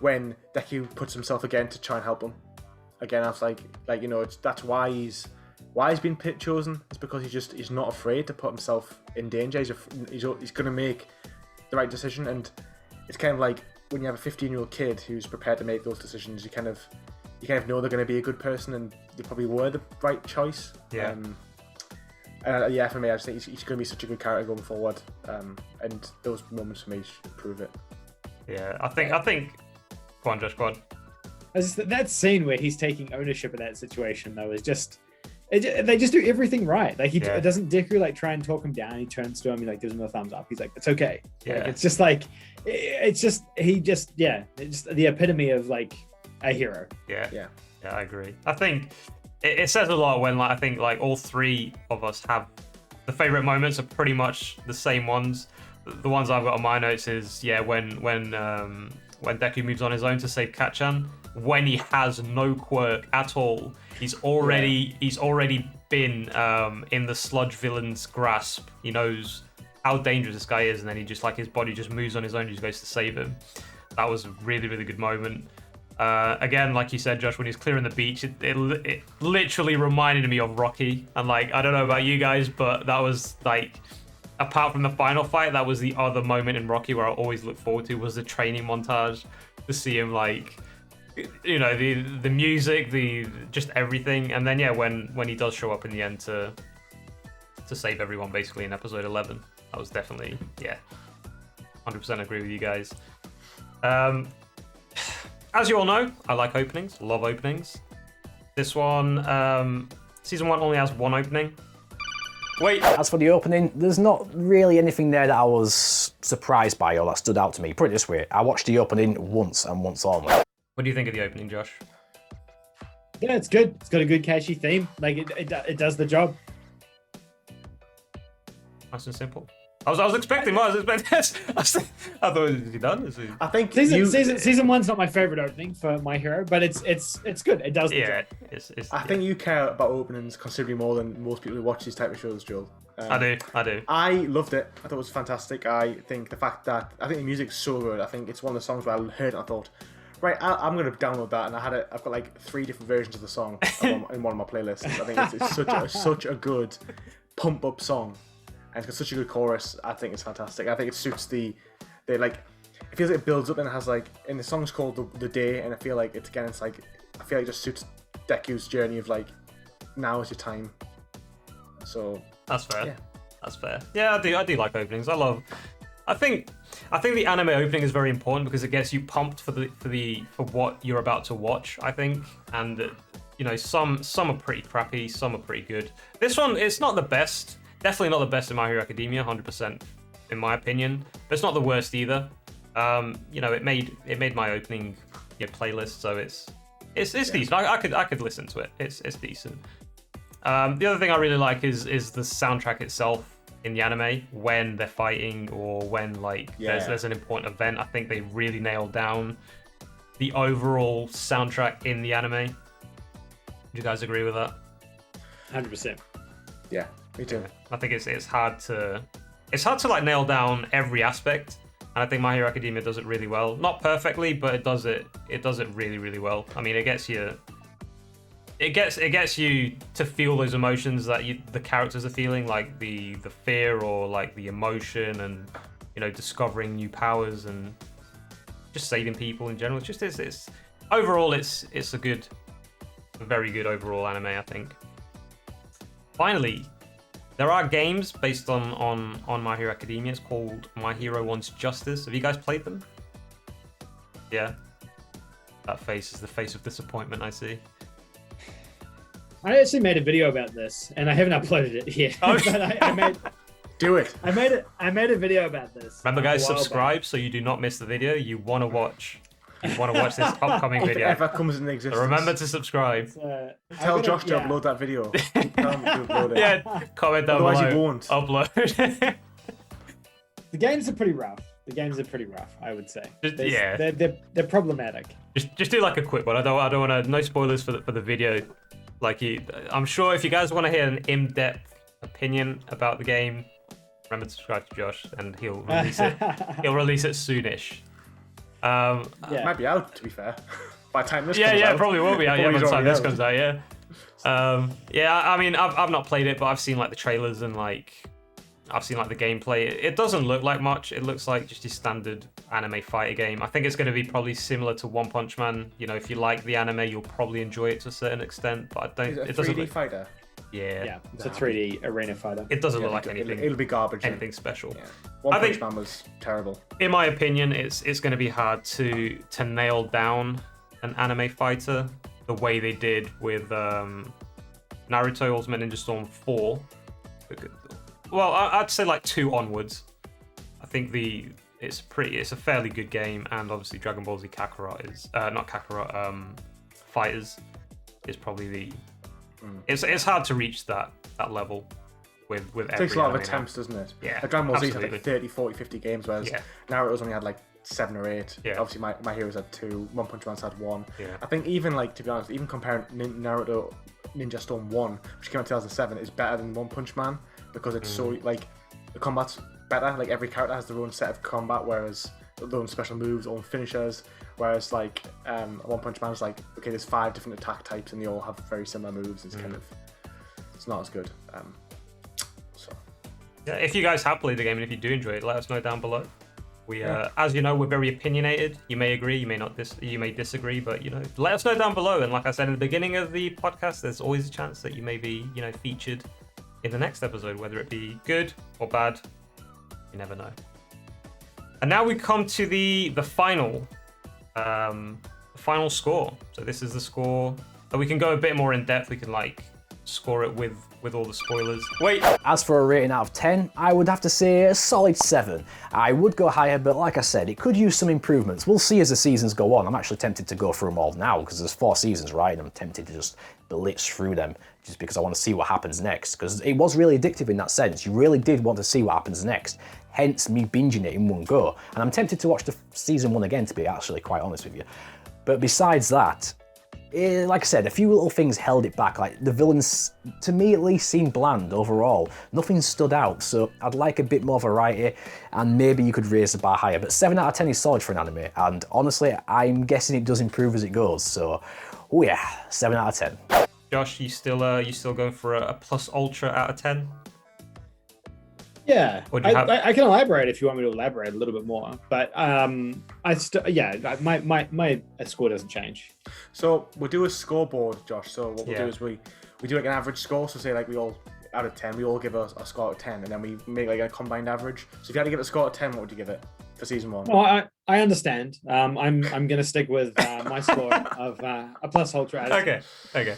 when Deku puts himself again to try and help him, again, I was like that's why he's been chosen. It's because he's not afraid to put himself in danger. He's going to make the right decision, and it's kind of like when you have a 15-year-old kid who's prepared to make those decisions. You kind of know they're going to be a good person, and they probably were the right choice. Yeah, for me, I just think he's going to be such a good character going forward. And those moments for me should prove it. Yeah, I think. Go on, Josh. Go on. That scene where he's taking ownership of that situation, though, is just. They just do everything right. Like it doesn't Deku like try and talk him down. He turns to him, he like gives him a thumbs up. He's like, "It's okay." Yeah. Like, it's just like, it's just it's just the epitome of like a hero. Yeah, I agree. I think it says a lot when I think all three of us have the favorite moments are pretty much the same ones. The ones I've got on my notes is when Deku moves on his own to save Kacchan, when he has no quirk at all. He's already been in the sludge villain's grasp. He knows how dangerous this guy is, and then he just his body just moves on his own. He just goes to save him. That was a really, really good moment. Again, like you said, Josh, when he's clearing the beach, it literally reminded me of Rocky. And I don't know about you guys, but that was apart from the final fight, that was the other moment in Rocky where I always look forward to was the training montage to see him the music, just everything, and then when he does show up in the end to save everyone basically in episode 11, that was definitely 100% agree with you guys. As you all know, I like openings, love openings. This one, season 1 only has one opening. Wait. As for the opening, there's not really anything there that I was surprised by or that stood out to me. Put it this way, I watched the opening once and once only. What do you think of the opening, Josh? Yeah, it's good. It's got a good catchy theme. It does the job. Nice and simple. I was expecting more. I thought, is he done? I think season one's not my favorite opening for My Hero, but it's good. It does the job. I think you care about openings considerably more than most people who watch these type of shows, Joel. I do. I loved it. I thought it was fantastic. I think the music's so good. I think it's one of the songs where I heard it and I thought, right, I'm going to download that, and I've got 3 different versions of the song in one of my playlists. I think it's such a good pump up song, and it's got such a good chorus. I think it's fantastic. I think it suits it feels like it builds up, and it has and the song's called the Day, and I feel like it just suits Deku's journey of now is your time. So that's fair. Yeah. That's fair. Yeah, I do like openings. I think the anime opening is very important because it gets you pumped for what you're about to watch, I think. And some are pretty crappy, some are pretty good. This one, it's not the best. Definitely not the best in My Hero Academia, 100% in my opinion. But it's not the worst either. It made my opening playlist, so it's decent. I could listen to it. It's decent. The other thing I really like is the soundtrack itself. In the anime, when they're fighting or when there's an important event, I think they really nailed down the overall soundtrack in the anime. Do you guys agree with that? 100%. Yeah, me too. I think it's hard to nail down every aspect, and I think My Hero Academia does it really well. Not perfectly, but it does it really, really well. I mean, it gets you to feel those emotions that the characters are feeling, like the fear or the emotion, and discovering new powers and just saving people in general. It's overall it's a very good overall anime, I think. Finally, there are games based on My Hero Academia. It's called My Hero Wants Justice. Have you guys played them? Yeah. That face is the face of disappointment, I see. I actually made a video about this, and I haven't uploaded it yet. Oh. But I made. Do it. I made a video about this. Remember, guys, subscribe so you do not miss the video. You want to watch this upcoming If it video. ever comes into existence. So remember to subscribe. Tell Josh to upload that video. Tell him to upload it. Yeah, comment down Otherwise below. he won't. Upload. The games are pretty rough. I would say. They're problematic. Just do a quick one. I don't want to. No spoilers for the video. I'm sure if you guys want to hear an in-depth opinion about the game, remember to subscribe to Josh, and he'll release it. He'll release it soonish. It might be out, to be fair. By the time this comes out. Yeah, it probably will be out. Yeah, by the time this comes out. Yeah. I mean, I've not played it, but I've seen the trailers and I've seen the gameplay. It doesn't look like much. It looks like just your standard anime fighter game. I think it's going to be probably similar to One Punch Man. If you like the anime, you'll probably enjoy it to a certain extent. But Is it a 3D fighter? Yeah, it's a 3D arena fighter. It doesn't look like anything. It'll be garbage. Anything special. Yeah. One Punch Man was terrible. In my opinion, it's going to be hard to nail down an anime fighter the way they did with Naruto Ultimate Ninja Storm 4. Well, I'd say like 2 onwards. I think it's a fairly good game, and obviously Dragon Ball Z Kakarot is not Kakarot. Fighters is probably it's hard to reach that level with it takes a lot of attempts, doesn't it? Yeah, Dragon Ball Z had like 30, 40, 50 games, whereas Naruto's only had like 7 or 8. Yeah. Obviously, my heroes had 2. One Punch Man's had 1. Yeah. I think even like, to be honest, even comparing Naruto Ninja Storm 1, which came out in 2007, is better than One Punch Man because it's so like the combat's better. Like every character has their own set of combat, whereas their own special moves, own finishers. Whereas like One Punch Man is like, okay, there's 5 different attack types and they all have very similar moves. It's kind of, it's not as good. So yeah, if you guys have played the game and if you do enjoy it, let us know down below. We, as you know, we're very opinionated. You may agree, you may not. You may disagree, but you know, let us know down below. And like I said in the beginning of the podcast, there's always a chance that you may be, you know, featured in the next episode, whether it be good or bad. You never know. And now we come to the final score. So this is the score. We can go a bit more in depth. We can like score it with all the spoilers. Wait. As for a rating out of 10, I would have to say a solid 7. I would go higher, but like I said, it could use some improvements. We'll see as the seasons go on. I'm actually tempted to go through them all now because there's 4 seasons, right? And I'm tempted to just blitz through them just because I want to see what happens next. Because it was really addictive in that sense. You really did want to see what happens next. Hence me binging it in one go. And I'm tempted to watch the season 1 again, to be actually quite honest with you. But besides that, like I said, a few little things held it back. Like the villains, to me at least, seemed bland overall. Nothing stood out, so I'd like a bit more variety, and maybe you could raise the bar higher. But 7 out of 10 is solid for an anime, and honestly, I'm guessing it does improve as it goes. So, oh yeah, 7 out of 10. Josh, you still going for a plus ultra out of 10? Yeah, I can elaborate if you want me to elaborate a little bit more, but my score doesn't change. So we'll do a scoreboard, Josh. So what we'll do is we do like an average score. So say like we all out of 10, we all give a score of 10, and then we make like a combined average. So if you had to give it a score of 10, what would you give it for season 1? Well, I understand. I'm gonna stick with my score of a plus ultra. Out of 10. Okay.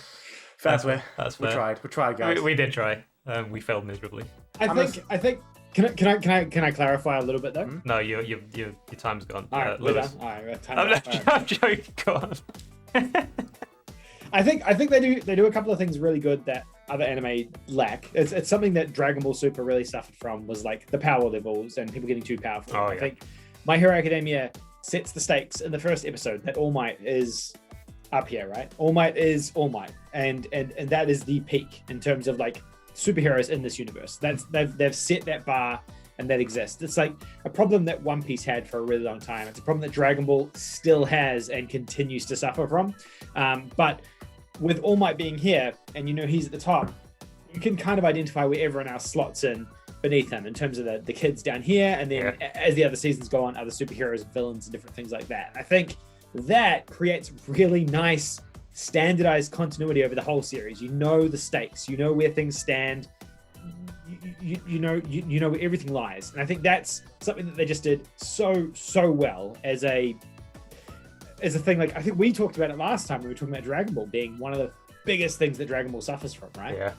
That's fair. We tried, guys. We did try. We failed miserably. I think. Can I clarify a little bit though? No, your time's gone. All right, we're done. All right, I'm joking. Go on. I think they do a couple of things really good that other anime lack. It's something that Dragon Ball Super really suffered from, was like the power levels and people getting too powerful. I think My Hero Academia sets the stakes in the first episode that All Might is up here, right? All Might is All Might, and that is the peak in terms of like superheroes in this universe. They've set that bar, and that exists. It's like a problem that One Piece had for a really long time. It's a problem that Dragon Ball still has and continues to suffer from. But with All Might being here, and you know he's at the top, you can kind of identify where everyone else slots in beneath him in terms of the kids down here, and then as the other seasons go on, other superheroes, villains, and different things like that. I think that creates really nice standardized continuity over the whole series. You know the stakes, you know where things stand, you know where everything lies, and I think that's something that they just did so well as a thing. Like I think we talked about it last time when we were talking about Dragon Ball being one of the biggest things that Dragon Ball suffers from, right? Yeah.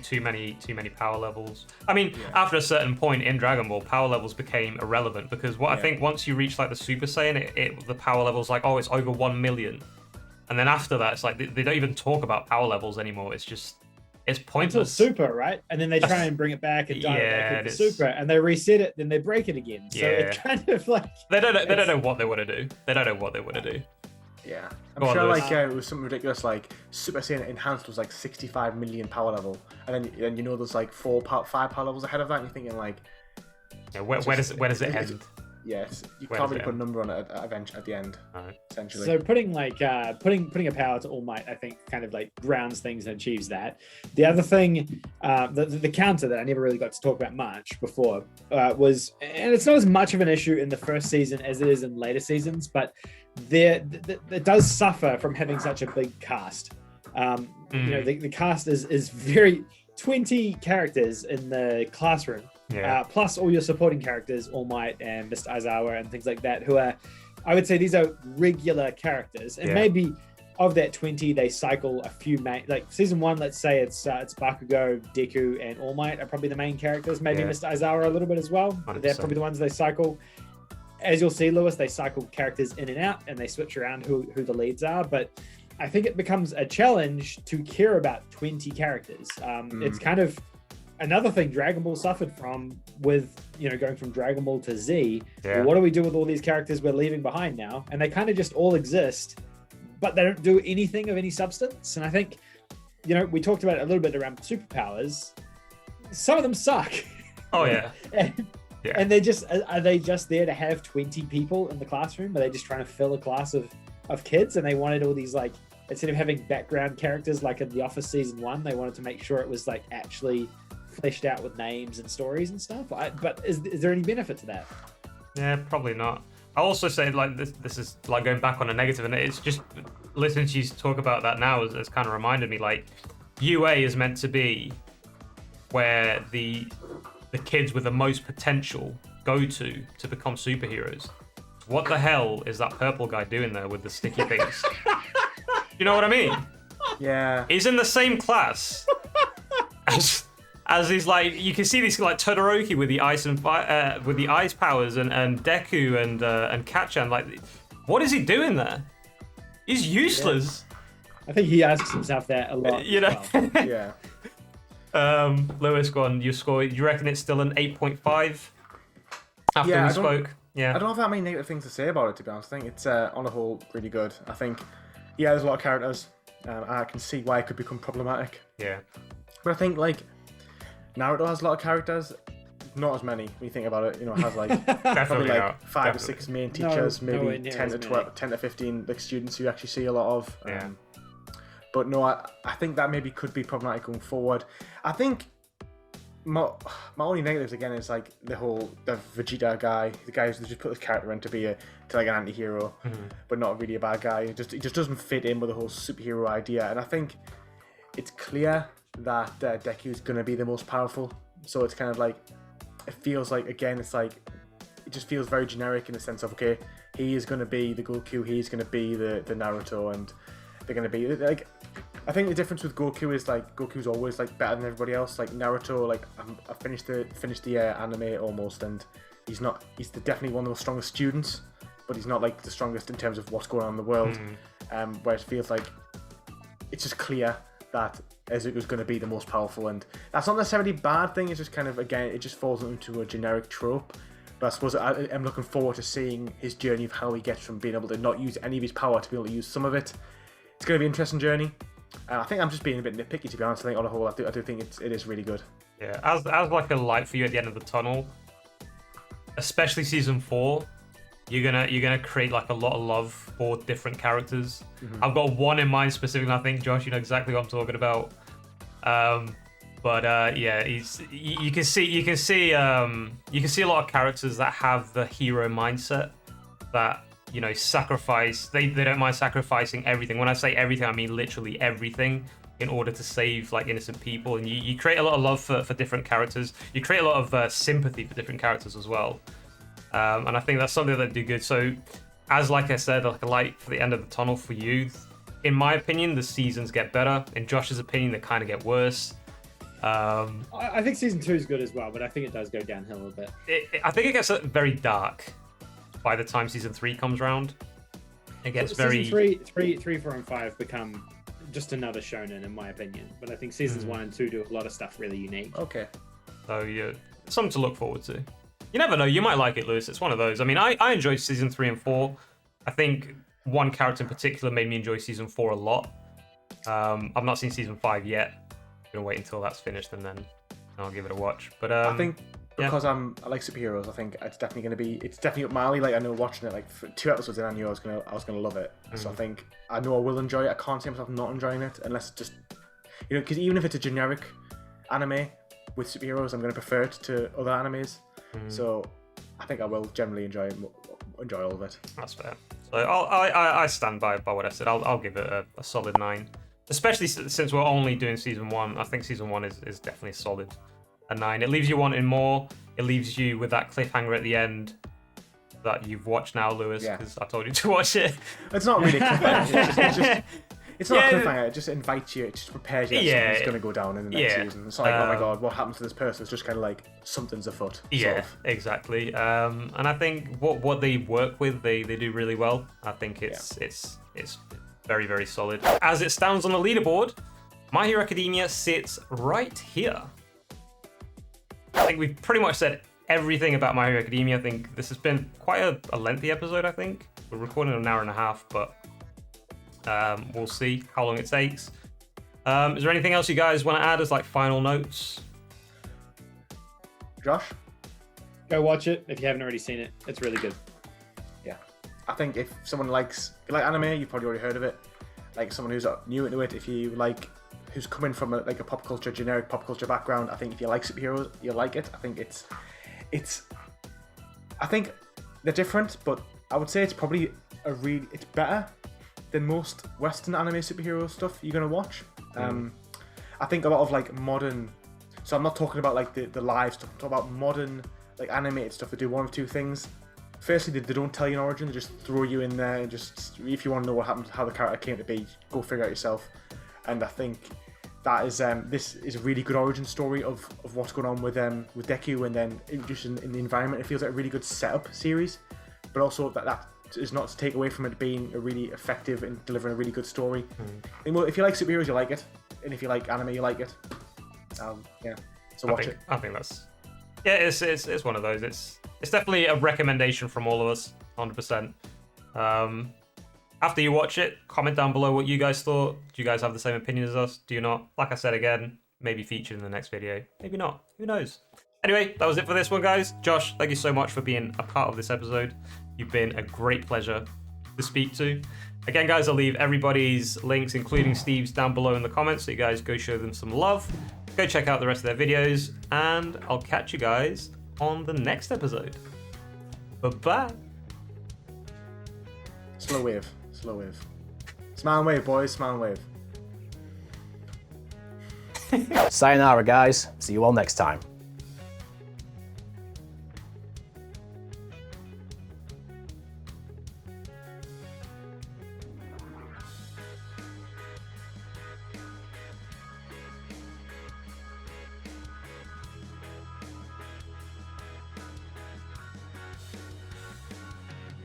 Too many power levels. I mean, after a certain point in Dragon Ball, power levels became irrelevant because I think once you reach like the Super Saiyan, the power levels like, oh, it's over 1 million. And then after that, it's like they don't even talk about power levels anymore. It's pointless. Until Super, right? And then they try and bring it back and dial it back into Super, and they reset it, then they break it again. So it kind of like they don't know what they want to do. They don't know what they want to do. Yeah, I'm sure like it was something ridiculous. Like Super Saiyan Enhanced was like 65 million power level, and then you know there's like 5 power levels ahead of that, and you're thinking like, where does it end? Yes, you can't really put a number on it at the end, essentially. So putting a power to All Might, I think, kind of like grounds things and achieves that. The other thing, the counter that I never really got to talk about much before was, and it's not as much of an issue in the first season as it is in later seasons, but it does suffer from having such a big cast. you know, the cast is very 20 characters in the classroom, plus all your supporting characters, All Might and Mr. Aizawa and things like that, who are, I would say, these are regular characters, and maybe of that 20, they cycle a few main. Like season 1, let's say it's Bakugo, Deku, and All Might are probably the main characters. Maybe Mr. Aizawa a little bit as well. 100%. They're probably the ones they cycle. As you'll see, Lewis, they cycle characters in and out, and they switch around who the leads are. But I think it becomes a challenge to care about 20 characters. It's kind of another thing Dragon Ball suffered from with, you know, going from Dragon Ball to Z. Well, what do we do with all these characters we're leaving behind now? And they kind of just all exist, but they don't do anything of any substance. And I think, you know, we talked about it a little bit around superpowers. Some of them suck. Oh, yeah. And they're just, are they just there to have 20 people in the classroom? Are they just trying to fill a class of kids? And they wanted all these, like, instead of having background characters like in The Office season 1, they wanted to make sure it was like actually fleshed out with names and stories and stuff. But is there any benefit to that? Yeah, probably not. I also say, like, this is like going back on a negative, and it's just listening to you talk about that now has kind of reminded me, like, UA is meant to be where the kids with the most potential go to become superheroes. What the hell is that purple guy doing there with the sticky things? You know what I mean? Yeah. He's in the same class as these, like, you can see these, like, Todoroki with the ice and with the ice powers, and Deku and Kacchan. Like, what is he doing there? He's useless. I think he asks himself that a lot. You know. Well. Yeah. Lewis, go on. Your score. You reckon it's still an 8.5 after we spoke? Yeah. I don't have that many negative things to say about it, to be honest. I think it's on the whole really good. I think, there's a lot of characters. I can see why it could become problematic. Yeah. But I think, like, Naruto has a lot of characters. Not as many when you think about it. You know, it has like probably like 5 or 6 main teachers, maybe 10 to 12, 10 to 15 like students you actually see a lot of. But no, I think that maybe could be problematic going forward. I think my only negatives again is like the Vegeta guy, the guy who just put his character in to be like an anti-hero, but not really a bad guy. He just doesn't fit in with the whole superhero idea. And I think it's clear that Deku is going to be the most powerful. So it's kind of like, it feels like, again, it's like, it just feels very generic in the sense of, okay, he is going to be the Goku, he's going to be the Naruto, and they're going to be, like, I think the difference with Goku is, like, Goku's always, like, better than everybody else. Like, Naruto, like, I finished the anime almost, and he's definitely one of the strongest students, but he's not, like, the strongest in terms of what's going on in the world. Where it feels like it's just clear that Izuku's going to be the most powerful, and that's not necessarily a bad thing. It's just kind of, again, it just falls into a generic trope. But I suppose I'm looking forward to seeing his journey of how he gets from being able to not use any of his power to be able to use some of it. It's going to be an interesting journey. I think I'm just being a bit nitpicky, to be honest. I think on the whole, I do think it is really good. Yeah, as like a light for you at the end of the tunnel, especially season 4, you're gonna create like a lot of love for different characters. I've got one in mind specifically. I think Josh, you know exactly what I'm talking about. Yeah, you can see a lot of characters that have the hero mindset that, you know, sacrifice. They don't mind sacrificing everything. When I say everything, I mean literally everything in order to save like innocent people. And you create a lot of love for different characters. You create a lot of sympathy for different characters as well. And I think that's something that do good. So, as like I said, like a light for the end of the tunnel for you. In my opinion, the seasons get better. In Josh's opinion, they kind of get worse. I think season 2 is good as well, but I think it does go downhill a little bit. I think it gets very dark by the time season 3 comes around. It gets very... Season 3, 4, and 5 become just another shonen, in my opinion. But I think seasons 1 and 2 do a lot of stuff really unique. Okay. So, yeah, something to look forward to. You never know, you might like it, Lewis. It's one of those. I mean, I enjoyed season 3 and 4. I think one character in particular made me enjoy season 4 a lot. I've not seen season 5 yet. I'm gonna wait until that's finished and then I'll give it a watch. But I think because I like superheroes, I think it's definitely up my alley. Like, I know watching it, like, for 2 episodes in, I knew I was gonna love it. So I know I will enjoy it. I can't see myself not enjoying it unless it's just, you know, because even if it's a generic anime with superheroes, I'm gonna prefer it to other animes. So I think I will generally enjoy all of it. That's fair. So I stand by what I said. I'll give it a solid 9. especially since we're only doing season 1. I think season 1 is definitely solid. A 9. It leaves you wanting more. It leaves you with that cliffhanger at the end that you've watched now, Lewis, because I told you to watch it. It's not really a cliffhanger. It's not a cliffhanger. It just invites you. It just prepares you that something's going to go down in the next season. It's not like, oh my god, what happened to this person? It's just kind of like something's afoot. Yeah, exactly. And I think what they work with, they do really well. I think it's very, very solid. As it stands on the leaderboard, My Hero Academia sits right here. I think we've pretty much said everything about My Hero Academia. I think this has been quite a lengthy episode, I think. We're recording an hour and a half, but we'll see how long it takes. Is there anything else you guys want to add as like final notes? Josh? Go watch it if you haven't already seen it. It's really good. Yeah. I think if someone likes anime, you've probably already heard of it. Like someone who's new into it, if you like, who's coming from a pop culture, generic pop culture background, I think if you like superheroes, you'll like it. I think I think they're different, but I would say it's probably it's better than most Western anime superhero stuff you're gonna watch. I think a lot of like modern, so I'm not talking about like the live stuff, I'm talking about modern like animated stuff that do one of two things. Firstly, they don't tell you an origin, they just throw you in there and just, if you want to know what happened, how the character came to be, go figure out yourself. And I think that is this is a really good origin story of what's going on with Deku, and then just in the environment, it feels like a really good setup series. But also that is not to take away from it being a really effective and delivering a really good story. And, well, if you like superheroes, you like it, and if you like anime, you like it. So watch it. I think that's it's one of those. It's definitely a recommendation from all of us, 100%. After you watch it, comment down below what you guys thought. Do you guys have the same opinion as us? Do you not? Like I said again, maybe featured in the next video. Maybe not. Who knows? Anyway, that was it for this one, guys. Josh, thank you so much for being a part of this episode. You've been a great pleasure to speak to. Again, guys, I'll leave everybody's links, including Steve's, down below in the comments, so you guys go show them some love. Go check out the rest of their videos, and I'll catch you guys on the next episode. Bye-bye. Slow wave. Smile and wave, boys. Smile and wave. Sayonara, guys. See you all next time.